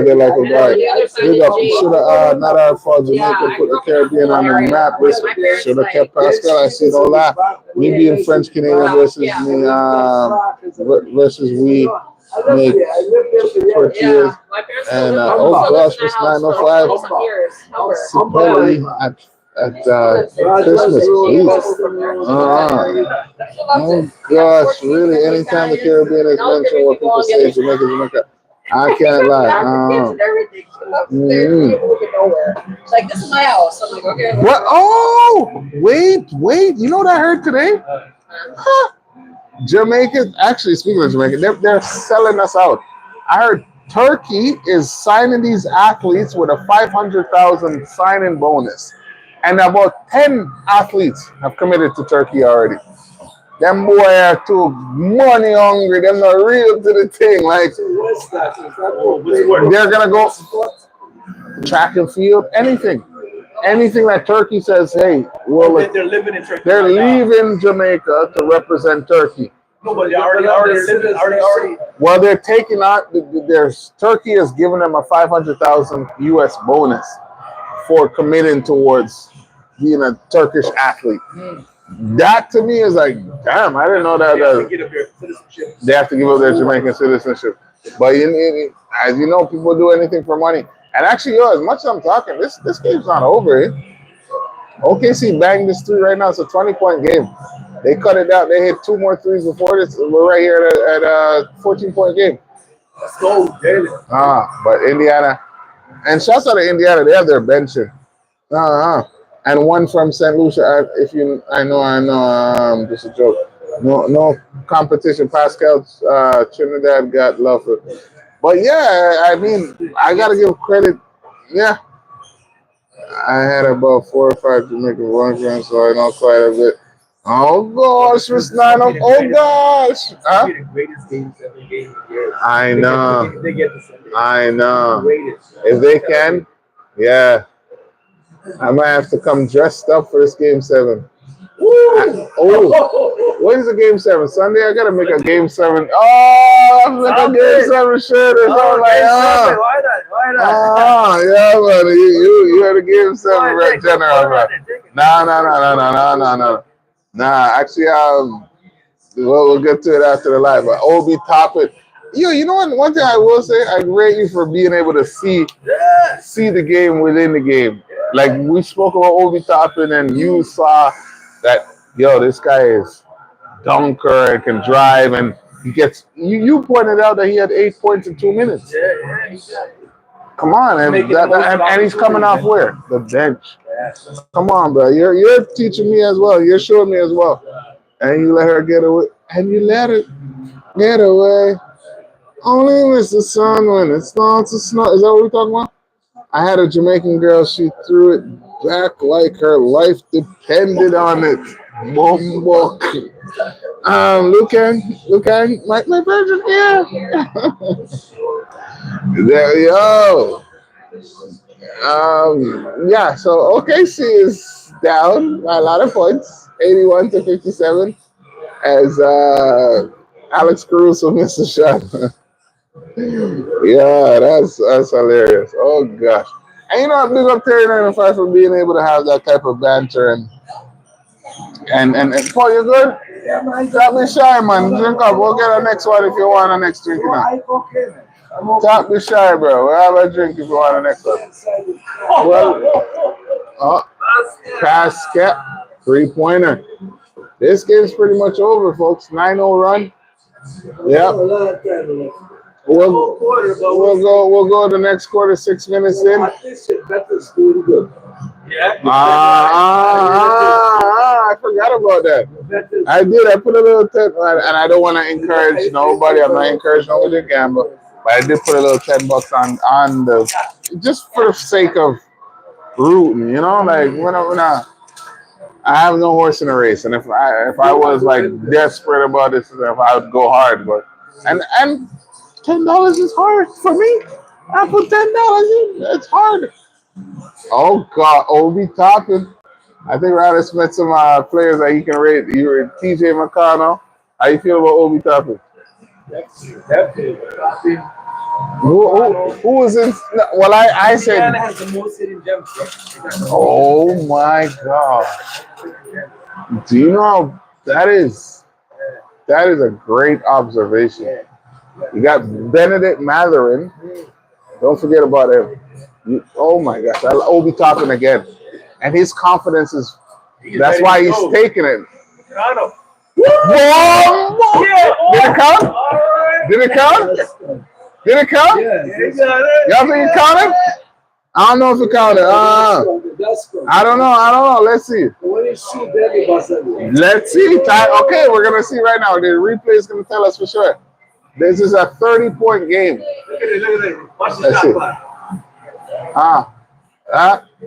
they like OGARY. Big up. Should have not our fault. Jamaica put the Caribbean on the map. Should have kept Pascal. I see no lie. Me being French Canadian versus me versus we. Make 40 years and oh gosh, it's 9:05. At Christmas, please. Oh gosh, really? Anytime the Caribbean is mentioned, what people say Jamaica, I can't lie. Like this is my house. I'm like, okay. What? Oh, wait! You know what I heard today? Huh? Jamaica, actually, speaking of Jamaica, they're selling us out. I heard Turkey is signing these athletes with a 500,000 signing bonus, and about 10 athletes have committed to Turkey already. Them boy are too money hungry. Them not real to the thing. Like they're gonna go track and field, anything that Turkey says, hey, well, they're living in Turkey. They're leaving Jamaica to represent Turkey. No, but they already. Well, they're taking out. Turkey has given them a 500,000 U.S. bonus for committing towards being a Turkish athlete. That to me is like, damn, I didn't know that. They have to give up their Jamaican citizenship. But as you know, people do anything for money. And actually, as much as I'm talking, this game's not over. Eh? OKC banged this 3 right now. It's a 20-point game. They cut it down. They hit 2 more threes before this. We're right here at a 14-point game. Let's go, David. But Indiana, and shouts out to Indiana. They have their benching. And one from St. Lucia. I know. Just a joke. No competition. Pascal, Trinidad got love for. But yeah, I mean, I gotta give credit. Yeah, I had about 4 or 5 Jamaican runs, so I know quite a bit. Oh gosh, it's 9 of. Oh gosh, huh? I know. I know. If they can, yeah, I might have to come dressed up for this game 7. When is the game 7? Sunday? I gotta make a game 7. Oh, I'm make a game 7 shirt or something like that. Why not? Yeah, buddy. You had a game 7 right general, bro. No. Nah, actually, we'll get to it after the live. But Obi Toppin, You know what? One thing I will say, I rate you for being able to see the game within the game. Like we spoke about Obi Toppin, and you saw that this guy is dunker and can drive, and he gets. You pointed out that he had 8 points in 2 minutes. Come on, and he's coming off where the bench. Come on, bro. You're teaching me as well. You're showing me as well. And you let her get away, and you let her get away. Only miss the sun when it starts to snow. Is that what we're talking about? I had a Jamaican girl. She threw it back like her life depended on it. Bumbo. Lucan, my virgin, yeah. There, yo. Yeah. So OKC is down by a lot of points, 81 to 57, as Alex Caruso missed a shot. Yeah, that's hilarious. Oh gosh. And you know, big up Terry 95 for being able to have that type of banter and Paul, you good? Yeah, man. Tap me shy, man. Drink up. We'll get a next one if you want a next drink. You know. I'm okay, man. I'm okay. Tap me shy, bro. We'll have a drink if you want a next one. Well, basket, 3-pointer. This game's pretty much over, folks. 9-0 run. Yep. We'll go the next quarter, 6 minutes in. I forgot about that. I did. I put a little and I don't want to encourage nobody. I'm not encouraging nobody to gamble, but I did put a little $10 on the just for the sake of rooting. You know, like when I have no horse in the race, and if I was like desperate about this, I would go hard. But and $10 is hard for me. I put $10 in. It's hard. Oh God, Obi Toppin. I think Rallis met some players that you can rate. You were TJ McConnell. How you feel about Obi Toppin? Who was in? Well, I said. Oh my God! Do you know that is a great observation. You got Benedict Matherin. Don't forget about him. Oh my gosh, I Obi Toppin again, and his confidence is. That's why he's taking it. Whoa! Did it count? Did it count? Did it count? Y'all think it counted? I don't know if it counted. I don't know. Let's see. Let's see. Okay, we're gonna see right now. The replay is gonna tell us for sure. This is a 30-point game. Let's see.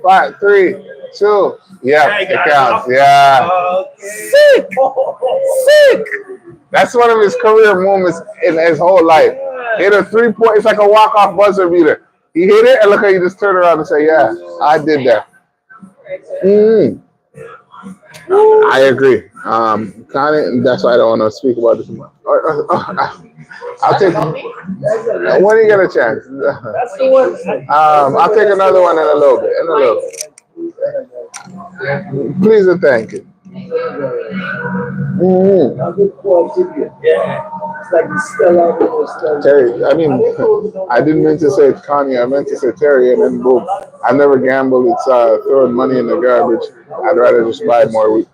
5, 3, 2. Yeah, it counts. Yeah. Sick. That's one of his career moments in his whole life. Hit a 3-point. It's like a walk-off buzzer beater. He hit it, and look how you just turn around and say, "Yeah, I did that." I agree. Connie, that's why I don't want to speak about this more. I'll take. When you get a chance, I'll take another one in a little bit. Please and thank you. Terry, I mean, I didn't mean to say Connie. I meant to say Terry, and then boom. I never gambled. It's throwing money in the garbage. I'd rather just buy more.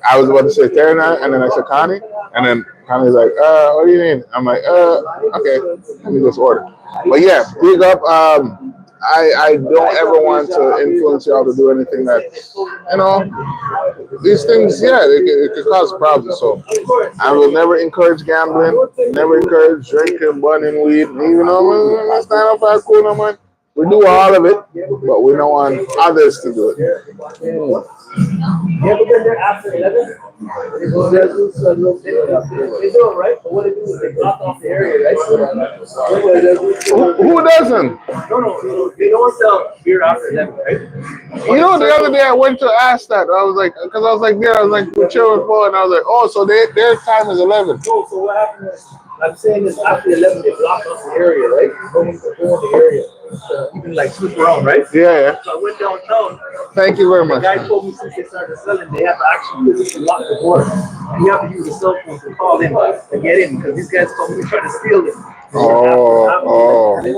I was about to say Terry now, and then I said Connie, and then Connie's like, what do you mean? I'm like, okay, let me just order. But yeah, big up. I don't ever want to influence y'all to do anything that, these things, it could cause problems. So I will never encourage gambling, never encourage drinking, burning weed, even though that's not a cool no man. We do all of it, but we don't want others to do it. You ever been there after 11? They do it, right? But what they do is they block off the area, right? Who doesn't? No. They don't sell beer after 11, right? The other day I went to ask that. I was like, because I was like, we're chill with Paul, and I was like, oh, so their time is 11. No, so what happened is, I'm saying this after 11, they block off the area, right? Go in the area. You can like swoop around, right? Yeah. So I went downtown. Thank you very much. The guy told me since they started selling, they have to actually physically lock the door. And you have to use a cell phone to call in to get in because these guys come in trying to steal it. Oh. Yeah.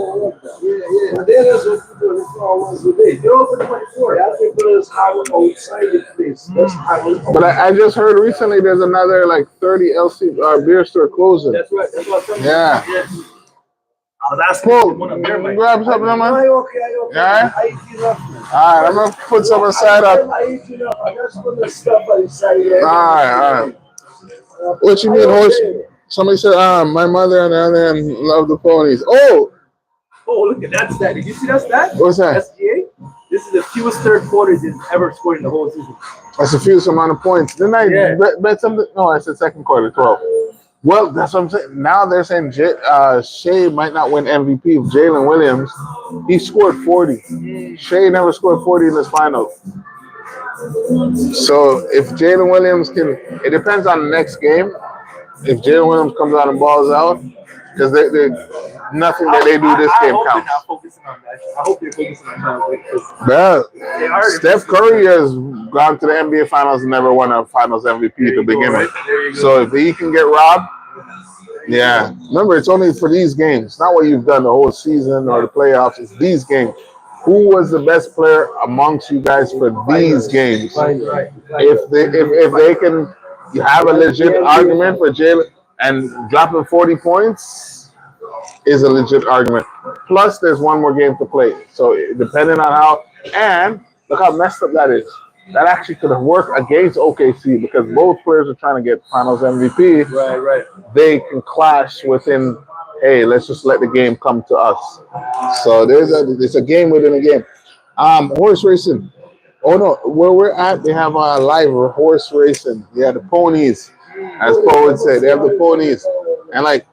And then that's what people do for once a day. They open the 24. I think there's how outside the place. That's how. But I just heard recently there's another like 30 LC beer store closing. That's right. That's what I'm Yeah. I was asking Paul, one of their mics. grab something, man. Okay. Yeah. I eat enough. All right, I'm gonna put some aside up. I eat enough. I just put the stuff inside there. All right. What you mean, horse? Somebody said, my mother on the other end love the ponies. Oh, Look at that stat. Did you see that stat? what's that? SGA? This is the fewest third quarters he's ever scored in the whole season. That's a few amount of points. Didn't I bet something? No, I said second quarter, 12. Well, that's what I'm saying. Now they're saying Shea might not win MVP. Jalen Williams, he scored 40. Shea never scored 40 in this final. So if Jalen Williams can, it depends on the next game. If Jalen Williams comes out and balls out, because nothing that they do this game counts. I hope they're focusing on that. Yeah, Steph Curry has gone to the NBA Finals and never won a Finals MVP to begin with. So if he can get robbed, yeah. Remember, it's only for these games, not what you've done the whole season or the playoffs. It's these games. Who was the best player amongst you guys for these games? If they can have a legit argument for Jalen, and dropping 40 points is a legit argument. Plus, there's one more game to play. So depending on how, and look how messed up that is. That actually could have worked against OKC because both players are trying to get Finals MVP. Right. They can clash within, hey, let's just let the game come to us. So it's a game within a game. Horse racing. Oh no, where we're at, they have a live horse racing. Yeah, the ponies. As Paul would say, they have the ponies. And like,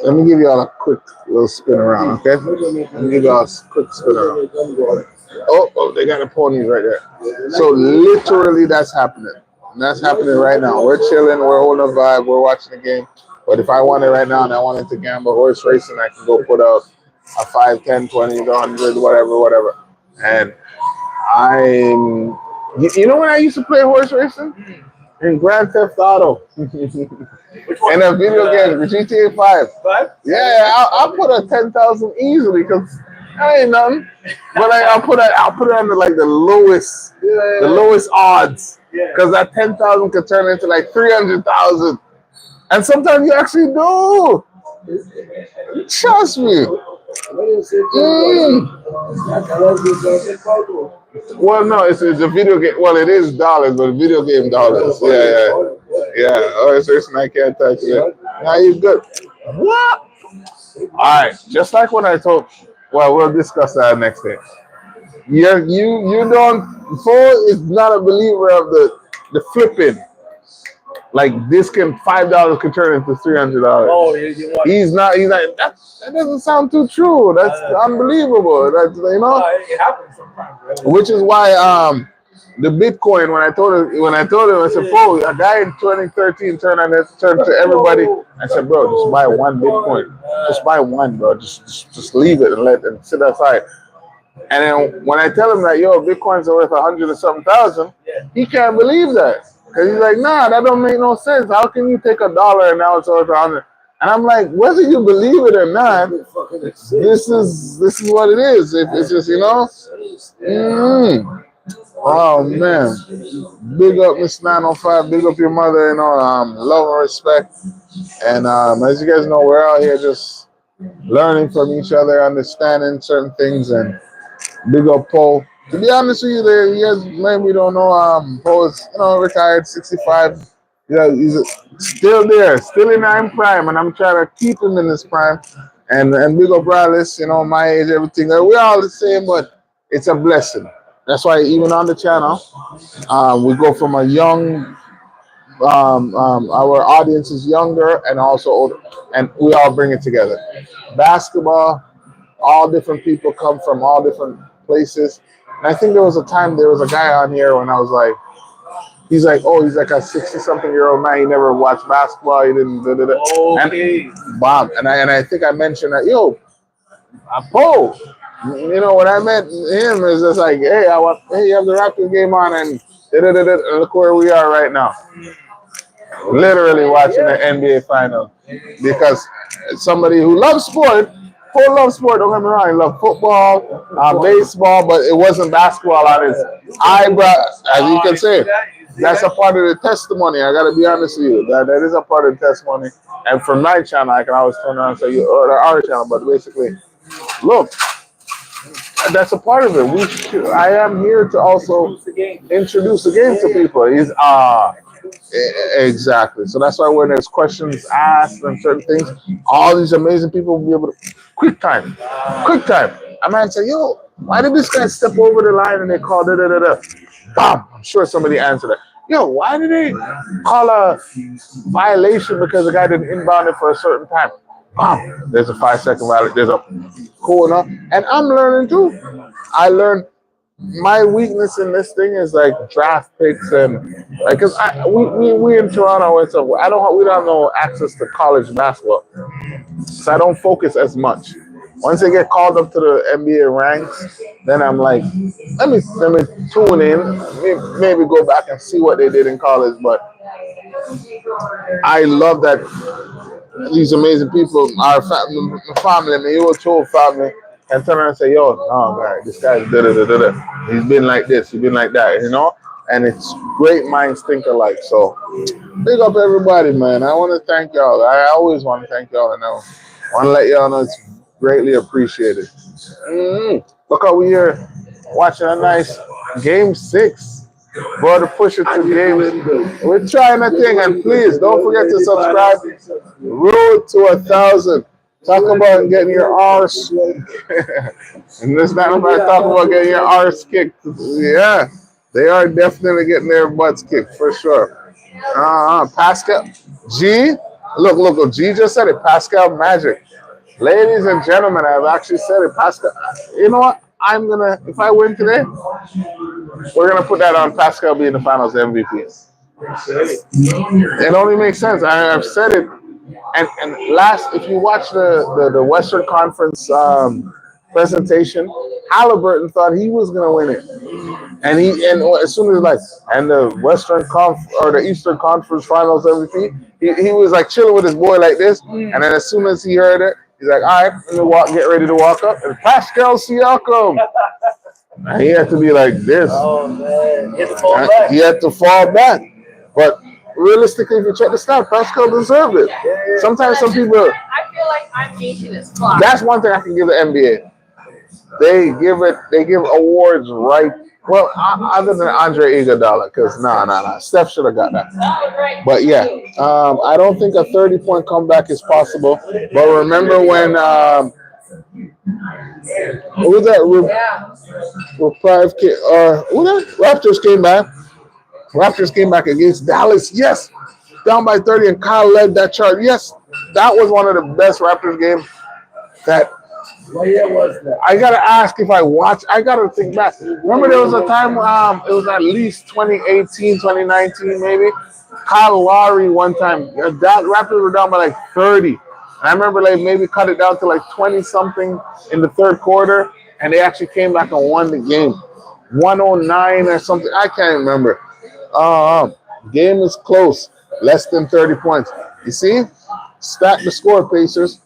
let me give you all a quick little spin around, okay? Let me give you all a quick spin around. Oh, they got the ponies right there. So literally that's happening. And that's happening right now. We're chilling, we're holding a vibe, we're watching the game. But if I want it right now and I wanted to gamble horse racing, I can go put out a 5, 10, 20, 100, whatever. And you know when I used to play horse racing? In Grand Theft Auto. In a video game, GTA 5. Yeah, I'll put a 10,000 easily because that ain't nothing. But I'll put it on the lowest odds because that 10,000 could turn into like 300,000. And sometimes you actually do. Trust me. Well, no, it's a video game. Well, it is dollars, but video game dollars. Yeah. Oh, it's I can't touch it. Now you're good. What? All right. Just like when I told. Well, we'll discuss that next day. You don't. Paul is not a believer of the flipping. Like this $5 can turn into $300. Oh, he's not. That doesn't sound too true. That's unbelievable. That's it happens sometimes. Right? Which is why the Bitcoin. When I told him, I said, "Bro, a guy in 2013 turned to everybody." I said, "Bro, just buy one Bitcoin. Just buy one, bro. Just leave it and sit outside." And then when I tell him that, Bitcoins are worth 100 or something thousand, he can't believe that. Because he's like, nah, that don't make no sense. How can you take $1 and now it's worth 100? And I'm like, whether you believe it or not, this is what it is. It's just, Oh man, big up Miss 905, big up your mother, love and respect. And as you guys know, we're out here just learning from each other, understanding certain things, and big up Paul. To be honest with you, you guys maybe don't know, Paul is retired, 65. Yeah, he's still there, still in our prime, and I'm trying to keep him in his prime. And big up Raleigh, my age, everything. We're all the same, but it's a blessing. That's why even on the channel, we go from a young, our audience is younger and also older, and we all bring it together. Basketball, all different people come from all different places. And I think there was a guy on here when I was like, he's like a 60-something-year-old man. He never watched basketball. He didn't. Okay. And Bob, and I think I mentioned that. Paul. When I met him, it's just like, hey, you have the Raptors game on, and look where we are right now. literally watching the NBA final because somebody who loves sport, full love sport. Don't get me wrong, he loved football, baseball, but it wasn't basketball on his eyebrow. As you can say, that's a part of the testimony. I gotta be honest with you. That is a part of the testimony. And from my channel, I can always turn around and say, or our channel, but basically, look, that's a part of it. I am here to also introduce the game to people. Exactly. So that's why when there's questions asked and certain things, all these amazing people will be able to quick time. I might say, yo, why did this guy step over the line and they call da da da da? Bam! I'm sure somebody answered that. Yo, why did they call a violation because the guy didn't inbound it for a certain time? Bam! There's a 5-second violation. There's a cool enough. And I'm learning too. I learned my weakness in this thing is like draft picks and like because we in Toronto, so we don't have no access to college basketball, so I don't focus as much. Once they get called up to the NBA ranks, then I'm like, let me tune in, maybe go back and see what they did in college. But I love that these amazing people, our family, my Euro family, and turn around and say, yo, no, man, this guy's da-da-da-da-da. He's been like this, he's been like that, you know? And it's great minds think alike. So big up everybody, man. I want to thank y'all. I always want to thank y'all, and I want to let y'all know it's greatly appreciated. Look how we here watching a nice Game 6. Brother, push it to game. We're trying a thing, and please don't forget to subscribe. Road to 1,000. Talk about getting your arse. And this not about talk about getting your arse kicked. Yeah, they are definitely getting their butts kicked for sure. Pascal G. Look. G just said it. Pascal Magic. Ladies and gentlemen, I've actually said it. Pascal. You know what? If I win today, we're gonna put that on Pascal being the finals MVP. It only makes sense. I've said it. And if you watch the Western Conference presentation, Halliburton thought he was gonna win it, and as soon as the Western or the Eastern Conference Finals MVP, he was like chilling with his boy like this, and then as soon as he heard it, he's like, all right, get ready to walk up, and Pascal Siakam. And he had to be like this. Oh man, he had to fall back. But realistically, if you check the stats, Pascal deserved it. Sometimes some people. I feel like I'm ancient as fuck. That's one thing I can give the NBA. They give awards right. Well, other than Andre Iguodala, because nah. Steph should have got that. But yeah, I don't think a 30-point comeback is possible. But remember when what was that? Raptors came back. Raptors came back against Dallas. Yes, down by 30, and Kyle led that charge. Yes, that was one of the best Raptors games. What year was that? I gotta ask if I watched. I gotta think back. Remember, there was a time. It was at least 2018, 2019, maybe. Kyle Lowry one time. That Raptors were down by like 30. And I remember maybe cut it down to like 20 something in the third quarter, and they actually came back and won the game, 109 or something. I can't remember. Game is close, less than 30 points. You see, stack the score, Pacers.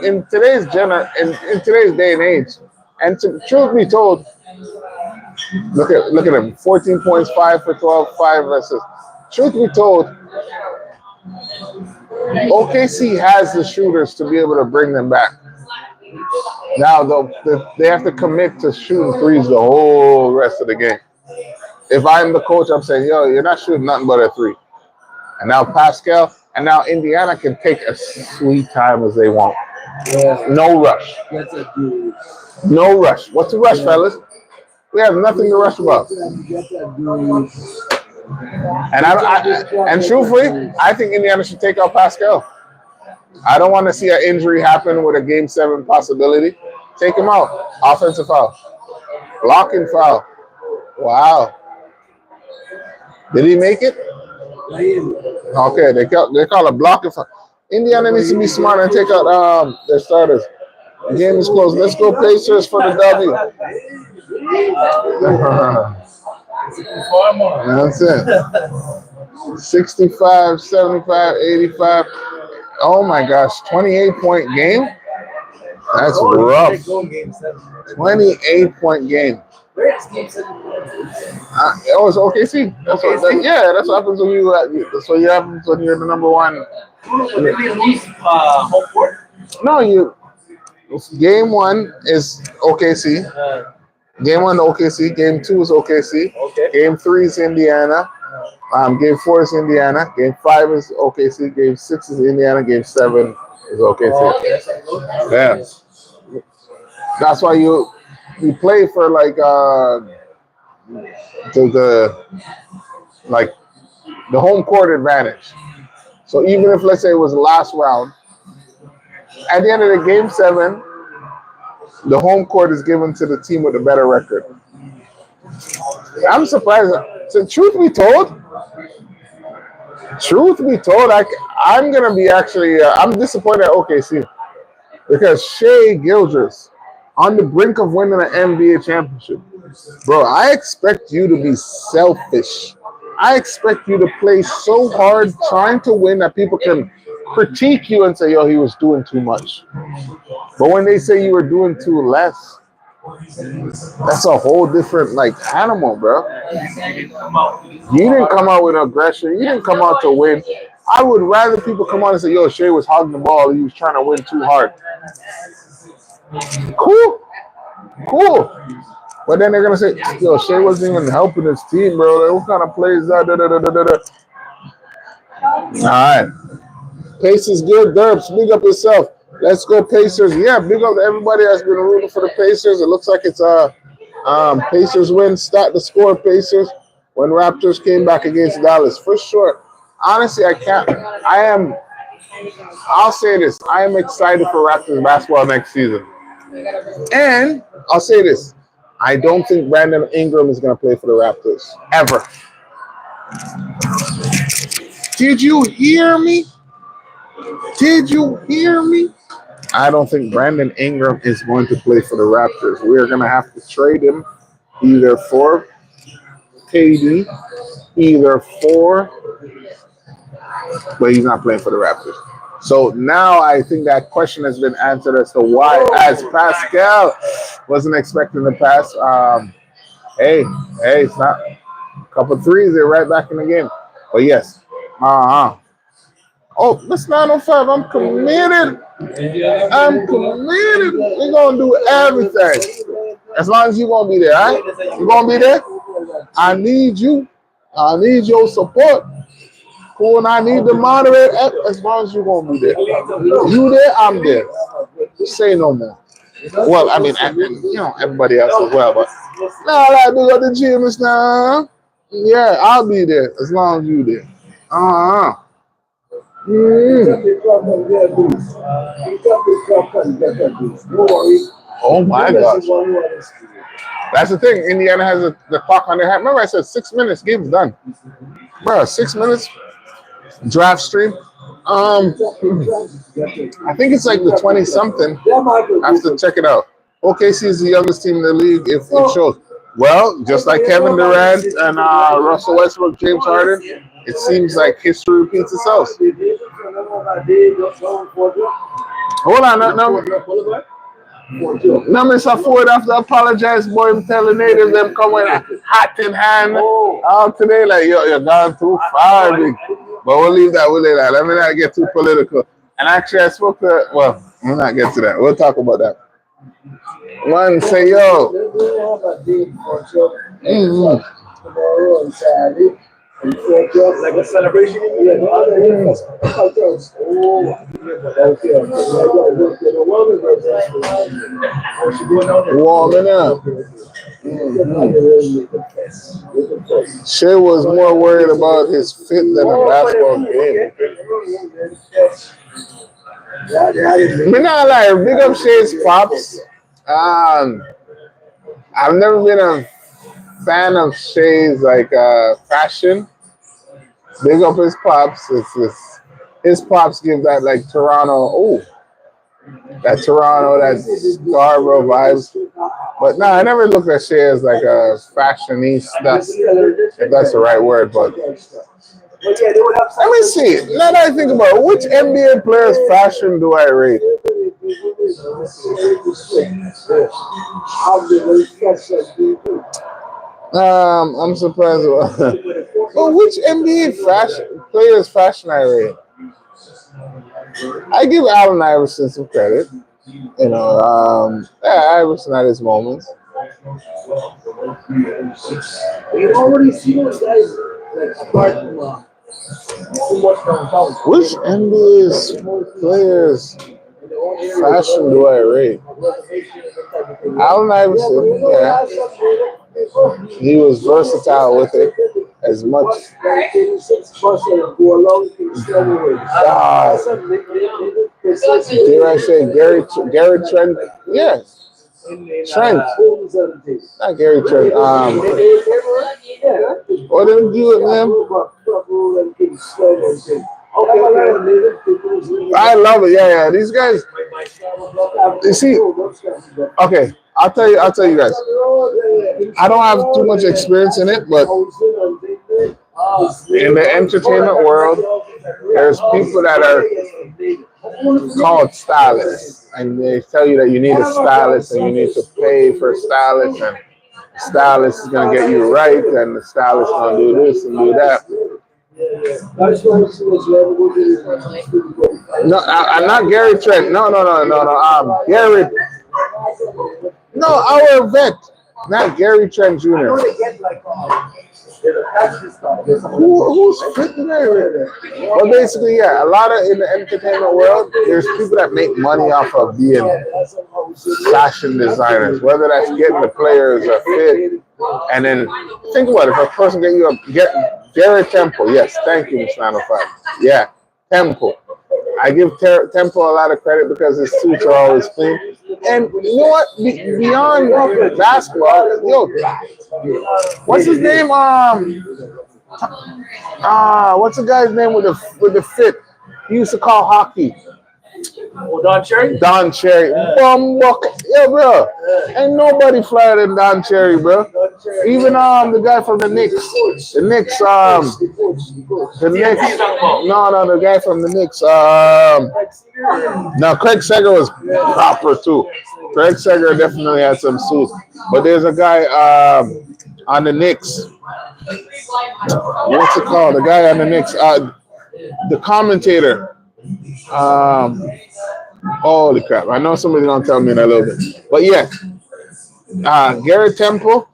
In today's in today's day and age, and truth be told, look at him, 14 points, 5 for 12, 5 assists. Truth be told, OKC has the shooters to be able to bring them back. Now, they have to commit to shooting threes the whole rest of the game. If I'm the coach, I'm saying, yo, you're not shooting nothing but a three. And now Pascal, and now Indiana can take as sweet time as they want. Yeah. No rush. That's a good. No rush. What's the rush, fellas? We have nothing to rush about. And truthfully, I think Indiana should take out Pascal. I don't want to see an injury happen with a Game 7 possibility. Take him out. Offensive foul. Blocking foul. Wow. Did he make it? Okay, they call it blocking foul. Indiana needs to be smart and take out their starters. The game is closed. Let's go Pacers for the W. That's it. 65, 75, 85. Oh my gosh, 28-point game? That's rough. 28-point game. It was OKC. Yeah, that's what happens when that's what happens when you're the number one. Did they lose home court? No, game one is OKC. Game one OKC. Game two is OKC. Okay. Game three is Indiana. Game four is Indiana. Game five is OKC. Game six is Indiana. Game seven is OKC. Yeah. That's why you play for like the home court advantage. So even if, let's say, it was the last round, at the end of the game seven, the home court is given to the team with a better record. I'm surprised. So truth be told, I'm gonna be actually. I'm disappointed at OKC because Shai Gilgeous on the brink of winning an NBA championship, bro. I expect you to be selfish. I expect you to play so hard trying to win that people can critique you and say, yo, he was doing too much. But when they say you were doing too less, that's a whole different animal, bro. You didn't come out with aggression. You didn't come out to win. I would rather people come out and say, yo, Shai was hogging the ball. He was trying to win too hard. Cool. But then they're going to say, yo, Shai wasn't even helping his team, bro. Like, what kind of play is that? All right. Pacers good. Derbs, big up yourself. Let's go Pacers. Yeah, big up to everybody that's been rooting for the Pacers. It looks like it's Pacers win. Start the score, Pacers, when Raptors came back against Dallas. For sure. Honestly, I'll say this. I am excited for Raptors basketball next season. And I'll say this. I don't think Brandon Ingram is going to play for the Raptors. Ever. Did you hear me? I don't think Brandon Ingram is going to play for the Raptors. We're going to have to trade him either for KD, but he's not playing for the Raptors. So now I think that question has been answered as to why, as Pascal wasn't expecting the pass. Hey, it's not a couple threes. They're right back in the game. But yes. Oh, Miss 905, I'm committed. We're going to do everything. As long as you're going to be there, all right? You're going to be there? I need you. I need your support. Cool, and I need to moderate as long as you're going to be there. You there, I'm there. Say no more. Well, I mean, everybody else as well, but no, I like to go to the gym and stuff. Yeah, I'll be there as long as you there. Oh my gosh. That's the thing. Indiana has the clock on their hand. Remember I said 6 minutes, game's done. Bro, 6 minutes, draft stream. I think it's like the 20-something. I have to check it out. OKC is the youngest team in the league if it shows. Well, just like Kevin Durant and Russell Westbrook, James Harden, it seems like history repeats itself. Hold on, no, Miss Ford have to apologize, boy. I'm telling natives them coming hat in hand out today. Like, you're gone too far, big. But we'll leave that. Let me not get too political. And actually, I spoke to, well, we'll not get to that. We'll talk about that. One say, yo. Like a celebration? Warming up. Shai was more worried about his fit than a basketball game. Me not lie, big up Shai's pops. I've never been a fan of Shai's fashion. Big up his pops. His pops give that Toronto. That Toronto, that Scarborough vibes. But no, I never looked at Shai as a fashionista, if that's the right word. But But yeah, they would have Let me see. Now that I think about it, which NBA player's fashion do I rate? I'm surprised about well, which NBA fashion player's fashion I rate? I give Allen Iverson some credit. You know, yeah, Iverson had his moments. You already see those guys like apart from too much downtown. Which NBA's players fashion do I rate? Allen Iverson, yeah. He was versatile with it as much. Dare I say Gary Trent? Yes. Trent. Not Gary Trent. What did he do with them? I love it. Yeah, yeah. These guys. You see, okay. I'll tell you guys. I don't have too much experience in it, but in the entertainment world, there's people that are called stylists, and they tell you that you need a stylist and you need to pay for a stylist, and the stylist is gonna get you right, and the stylist gonna do this and do that. No, I'm not Gary Trent. No. Gary. No, our vet, not Gary Trent Jr. Who's fitting there? Well, basically, yeah, a lot of in the entertainment world, there's people that make money off of being fashion designers, whether that's getting the players a fit, and then think about it, if a person get Gary Temple, yes, thank you, Mr. 905. Yeah, Temple. I give Temple a lot of credit because his suits are always clean. And you know what? Beyond basketball, yo, what's his name? What's the guy's name with the fit? He used to call hockey. Oh, Don Cherry? Don Cherry. Yeah, bro. Ain't nobody flyer than Don Cherry, bro. Even the guy from the Knicks. The Knicks, No, the guy from the Knicks. No, Craig Sager was proper too. Craig Sager definitely had some suits. But there's a guy on the Knicks. What's it called? The guy on the Knicks. The commentator. Holy crap. I know somebody's going to tell me in a little bit. But yeah, Gary Temple,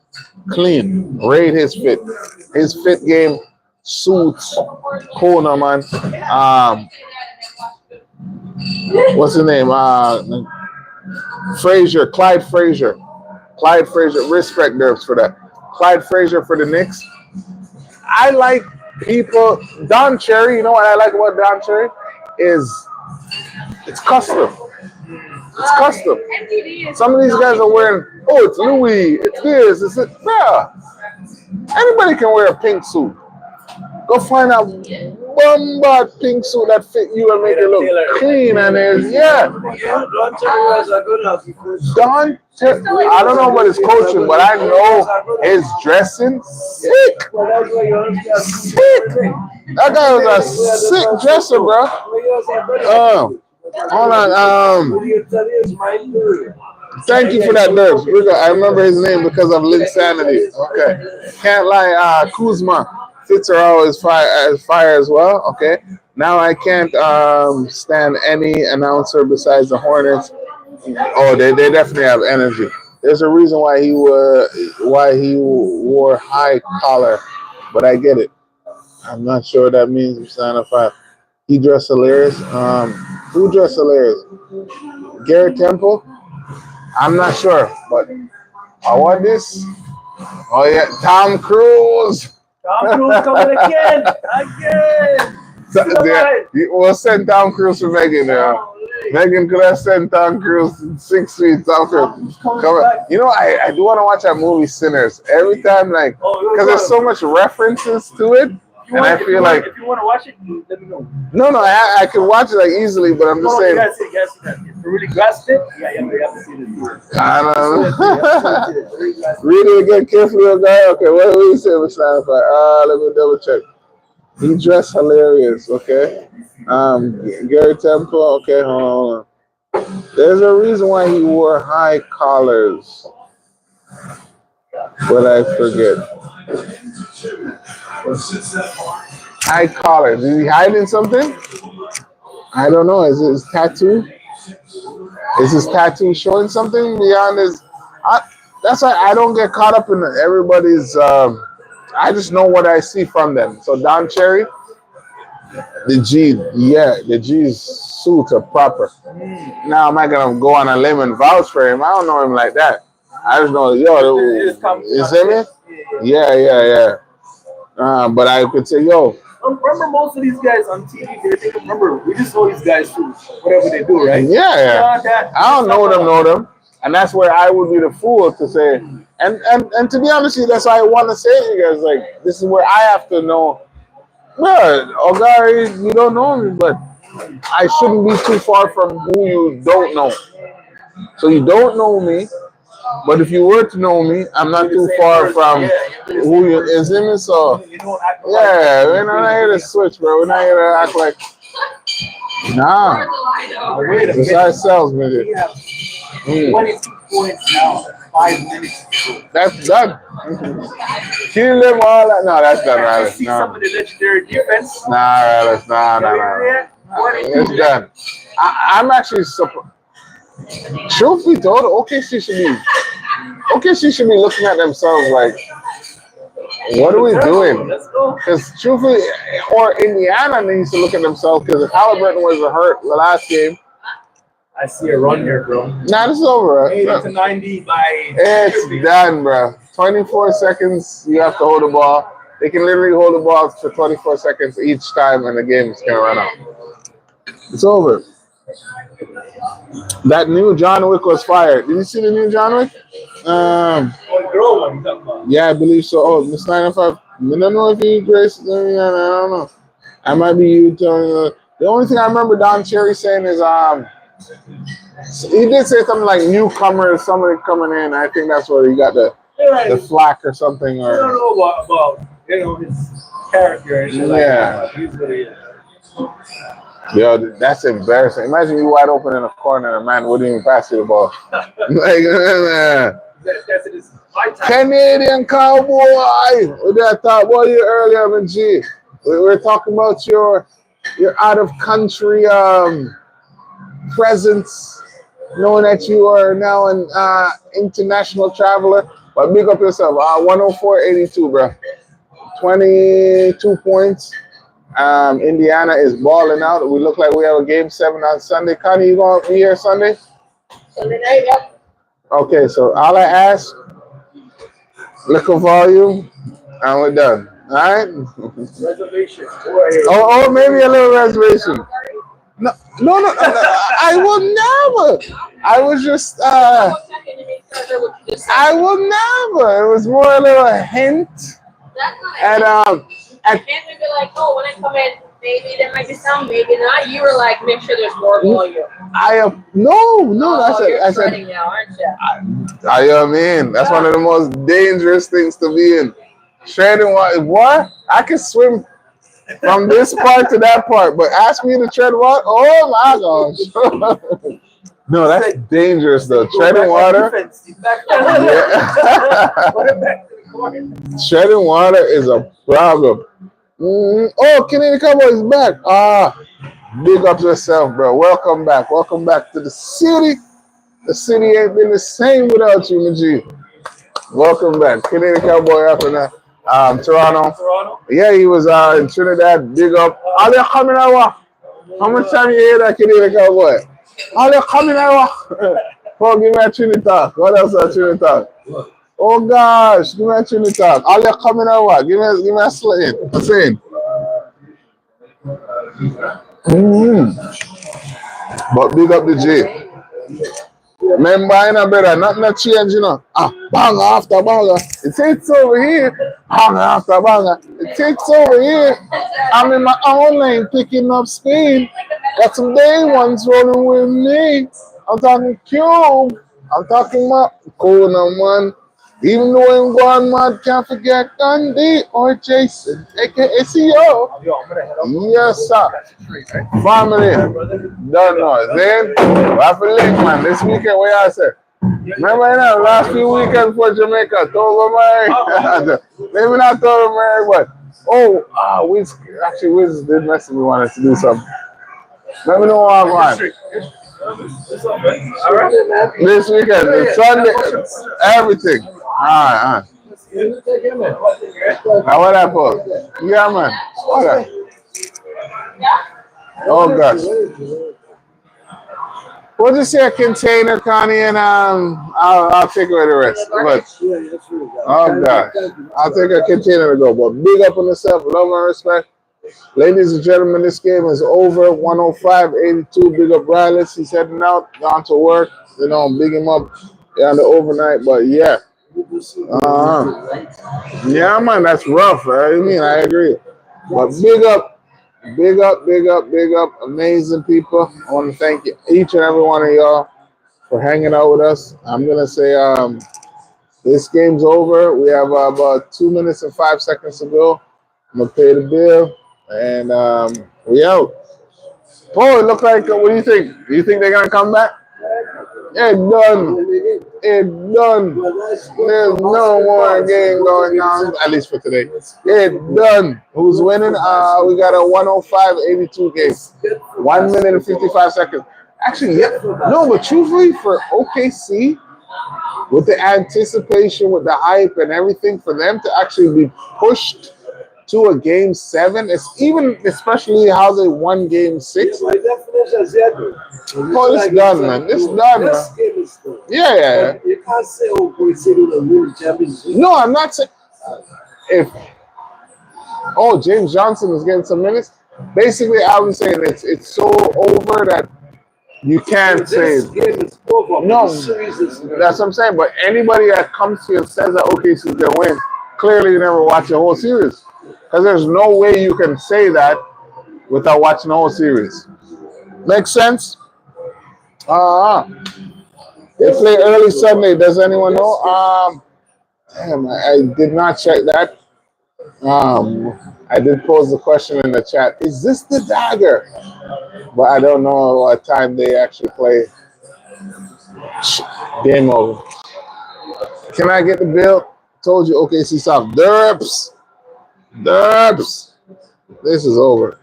clean. Rate his fit. His fit game suits. Corner, man. What's his name? Frazier. Clyde Frazier. Respect Derbs for that. Clyde Frazier for the Knicks. I like people. Don Cherry, you know what I like about Don Cherry? Is it's custom. It's custom. Some of these guys are wearing, oh, it's Louis, it's this, it's it. Yeah. Anybody can wear a pink suit. Go find a bomba pink suit that fit you and make it look clean and is I don't know about his coaching, but I know his dressing sick. That guy was a sick dresser, bro. Hold on. Thank you for that, Derbs. I remember his name because of Linsanity. Okay. Can't lie, Kuzma. Fits are always fire as well. Okay. Now I can't stand any announcer besides the Hornets. Oh, they definitely have energy. There's a reason why he wore high collar, but I get it. I'm not sure what that means. I'm signing up. He dressed hilarious. Who dressed hilarious? Gary Temple? I'm not sure, but I want this. Oh yeah, Tom Cruise. Tom Cruise coming again. We'll send Tom Cruise for Megan now. Megan, could I send Tom Cruise 6 feet? Tom Cruise. You know, I do want to watch that movie Sinners. Every time, like, because there's so much references to it. And I feel like if you want to watch it, let me know. No, I can watch it like easily, but I'm just saying. You guys see that. If you really grasp it, you have to see this. I don't know. Read it again carefully, guy. Okay, what do we say with Let me double check. He dressed hilarious. Okay. Gary Temple. Okay, hold on. There's a reason why he wore high collars, but I forget. High collars. Is he hiding something? I don't know. Is his tattoo? Is his tattoo showing something beyond his? I, that's why I don't get caught up in everybody's. I just know what I see from them. So Don Cherry, the G, yeah, the G's suits are proper. Now am I gonna go on a limb and vouch for him? I don't know him like that. I just know, yo, is him? Yeah, yeah, yeah. But I could say, yo, Remember most of these guys on TV, remember, we just know these guys do whatever they do, right? yeah, yeah. I don't know them, and that's where I would be the fool to say. And to be honest with you, that's why I want to say to you guys, like, this is where I have to know. Well, Ogary, you don't know me, but I shouldn't be too far from who you don't know. So you don't know me, but if you were to know me, I'm not too far from who you is him. So yeah, we're not here to switch, bro. We're not here to act like nah. It's ourselves, man. 22 points now, 5 minutes. That's done. Kill them all. No, that's done, I Riley. see some of the legendary defense. Nah, Riley. Nah. It's done. I'm actually surprised. Truth be told, OKC should be looking at themselves like, what are we doing? Because truthfully, or Indiana needs to look at themselves because if Halliburton was hurt the last game. I see a run here, bro. Nah, this is over. 80 to 90 by. It's done, bro. 24 seconds, you have to hold the ball. They can literally hold the ball for 24 seconds each time, and the game is going to run out. It's over. That new John Wick was fired. Did you see the new John Wick? Yeah, I believe so. Oh, Miss 905. I don't know if you Grace. I don't know. I might be you telling you. The only thing I remember Don Cherry saying is he did say something like newcomers, somebody coming in. I think that's where he got the flack or something. Or I don't know about his character. Yeah. Yo, that's embarrassing. Imagine you wide open in a corner and a man wouldn't even pass you the ball. Canadian cowboy. We did talk about you earlier, G. We were talking about your out of country presence, knowing that you are now an international traveler. But big up yourself. 104.82, bro. 22 points. Indiana is balling out. We look like we have a game 7 on Sunday. Connie, you gonna be here Sunday? Sunday night, yep. Okay, so all I ask, liquor volume, and we're done. All right? Reservation. Oh, maybe a little reservation. No, I will never. I was just, I will never. It was more a little hint. And can't we be like, oh, when I come in, maybe there might be some, maybe not. You were like, make sure there's more volume. I said, now, aren't you? I am in. That's one of the most dangerous things to be in. Shredding what? I can swim from this part to that part, but ask me to tread water. Oh my gosh. No, that's dangerous though. Treading water. Treading water is a problem. Oh, Canadian Cowboy is back. Big up yourself, bro. Welcome back. Welcome back to the city. The city ain't been the same without you, G. Welcome back. Canadian Cowboy up in Toronto. Yeah, he was in Trinidad. Big up. Ale coming out. How much time you hear that Canadian Cowboy? Ale coming out. Oh, give me a Trinidad. What else is Trinidad? Oh gosh, give me a Trinidad. Ale coming out. Give me a sling. A thing. But big up the J. Remember, brother, nothing to change, you know. Banger after banger. It takes over here. Banger after banger. It takes over here. I'm in my own lane picking up speed. Got some day ones rolling with me. I'm talking Cube. I'm talking about Corner, man. Even though I'm going mad, can't forget Gandhi or Jason, aka CEO. Yo, I'm gonna head up. Yes, sir. Catch a train, right? Family. Don't know. Then, I feel like, man, this weekend, what y'all say? Remember, you know, last few weekends for Jamaica, Togo Mary. Maybe not Togo Mary, but Wiz actually Wiz did message me wanted to do something. Let me know what I'm on. All right, man. This weekend, it's Sunday, everything. Alright. Now what that for? Yeah, man. What that? Oh gosh. We'll just say a container, Connie, and I'll take away the rest. But oh gosh, I'll take a container to go. But big up on yourself, love and respect. Ladies and gentlemen, this game is over. 105-82. Big up Riley. He's heading out, gone to work. You know, big him up on the overnight. But yeah. Yeah, man, that's rough. I mean, I agree. But big up, amazing people. I want to thank each and every one of y'all for hanging out with us. I'm gonna say this game's over. We have about 2 minutes and 5 seconds to go. I'm gonna pay the bill, and we out. Oh, it look like. What do you think? Do you think they're gonna come back? It done. It done. There's no more game going on, at least for today. It done. Who's winning? We got a 105-82 game. 1 minute and 55 seconds. Actually, yeah. No, but truthfully, for OKC, with the anticipation, with the hype and everything, for them to actually be pushed to a game 7, it's even especially how they won game 6. My definition is Oh, it's done, man. It's done, man. This game is done. Yeah. You can't say, oh, we said it will win the championship. No, I'm not saying if James Johnson is getting some minutes. Basically, I was saying it's so over that you can't say This game is over. no. The series is That's what I'm saying. But anybody that comes to you and says that OKC is gonna win, clearly you never watch the whole series. Because there's no way you can say that without watching the whole series. Make sense? They play early Sunday. Does anyone know? Damn, I did not check that. I did pose the question in the chat. Is this the Dagger? But I don't know what time they actually play. Game over. Can I get the bill? Told you OKC soft. Derps. This is over.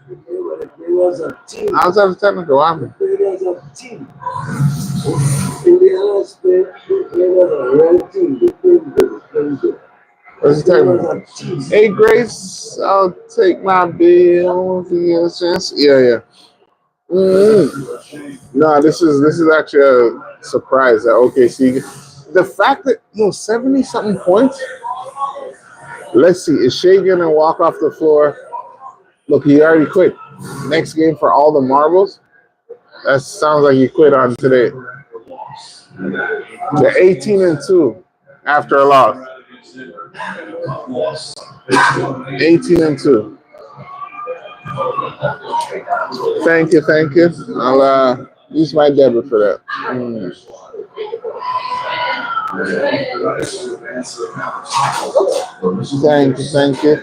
it was a team. Outside of technical, what happened? It was a team. Indiana State, it was a real team. They played good. Where's the It was technical? a team. Hey Grace, I'll take my bill if you get a chance. Yeah. No, this is actually a surprise at OKC. The fact that 70 something points. Let's see, is Shea gonna walk off the floor? Look, he already quit. Next game for all the marbles. That sounds like he quit on today. They're 18-2 after a loss. 18-2. Thank you. I'll use my debit for that. Thank you.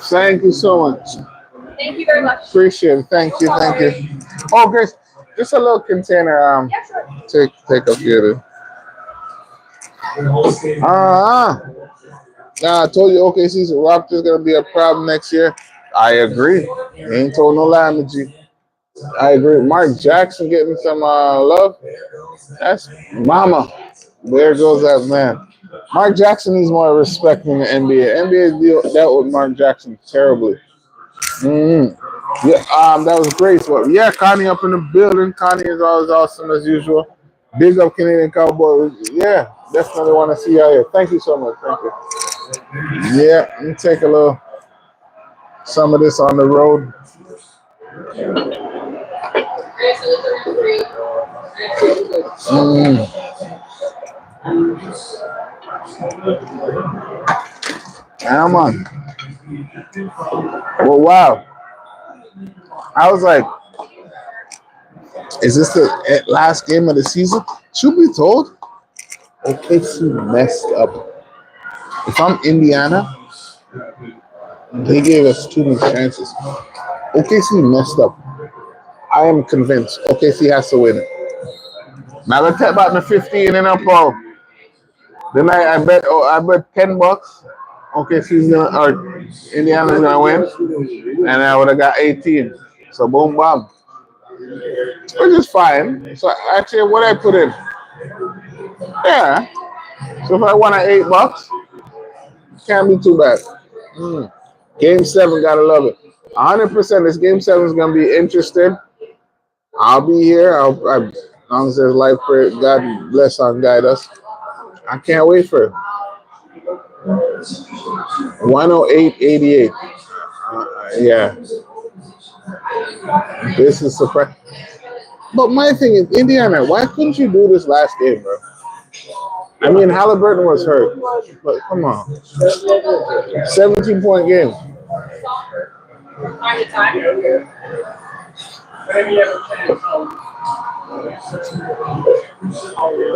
Thank you so much. Thank you very much. Appreciate it. Thank you. Oh, Grace, just a little container. Take a few of them. I told you OKC's Raptors gonna be a problem next year. I agree. Ain't told no lie, G. I agree. Mark Jackson getting some love. That's mama. There goes that man. Mark Jackson needs more respect in the NBA. NBA dealt with Mark Jackson terribly. Yeah, that was great. So, yeah, Connie up in the building. Connie is always awesome as usual. Big up Canadian Cowboys. Yeah, definitely want to see you out here. Thank you so much. Thank you. Yeah, let me take some of this on the road. Yeah, man. Well, wow. I was like, is this the last game of the season? Truth be told, OKC messed up. If I'm Indiana, they gave us too many chances. OKC messed up. I am convinced OKC has to win it. Now let's talk about the 15 and up. Then I bet $10. OKC's gonna or Indiana's gonna win, and I would have got 18. So boom, bam, which is fine. So actually, what I put in, yeah. So if I won at $8, can't be too bad. Game 7, gotta love it. 100%. This game 7 is gonna be interesting. I'll be here. As long as there's life prayer, God bless and guide us. I can't wait for it. 108.88. Yeah, this is surprise. But my thing is, Indiana, why couldn't you do this last game, bro? I mean, Halliburton was hurt, but come on, 17-point game.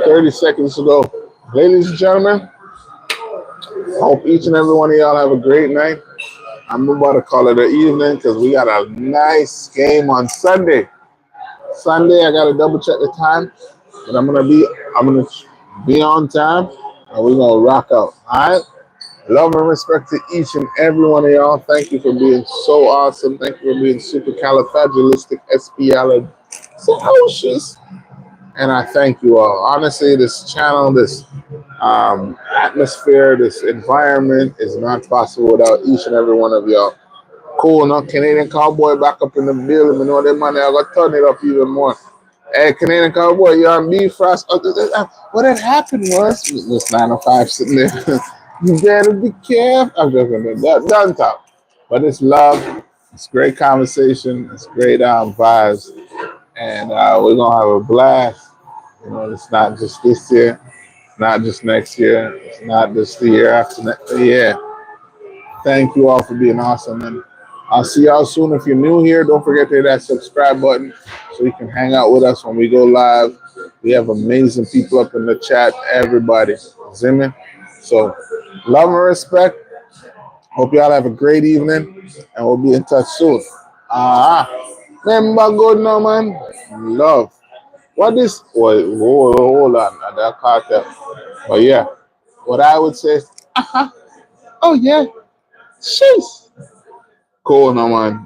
30 seconds to go. Ladies and gentlemen, hope each and every one of y'all have a great night. I'm about to call it an evening because we got a nice game on Sunday. Sunday, I gotta double check the time, but I'm gonna be on time, and we're gonna rock out. All right. Love and respect to each and every one of y'all. Thank you for being so awesome. Thank you for being super califragilistic and I thank you all. Honestly, this channel, this atmosphere, this environment is not possible without each and every one of y'all. Cool, no? Canadian Cowboy back up in the building. You know that money, I got to turn it up even more. Hey, Canadian Cowboy, you on me, Frost? What had happened was, this 905 sitting there. You better be careful. I'm joking. Done talk. But it's love. It's great conversation. It's great vibes. And we're going to have a blast. You know, it's not just this year. It's not just next year. It's not just the year after next year. Thank you all for being awesome. And I'll see y'all soon. If you're new here, don't forget to hit that subscribe button so you can hang out with us when we go live. We have amazing people up in the chat. Everybody. Zimmy. So, love and respect. Hope y'all have a great evening. And we'll be in touch soon. Remember good now, man. Love. What is... Wait, hold on. That cartel. But yeah. What I would say is... Oh, yeah. Jeez. Cool, no man.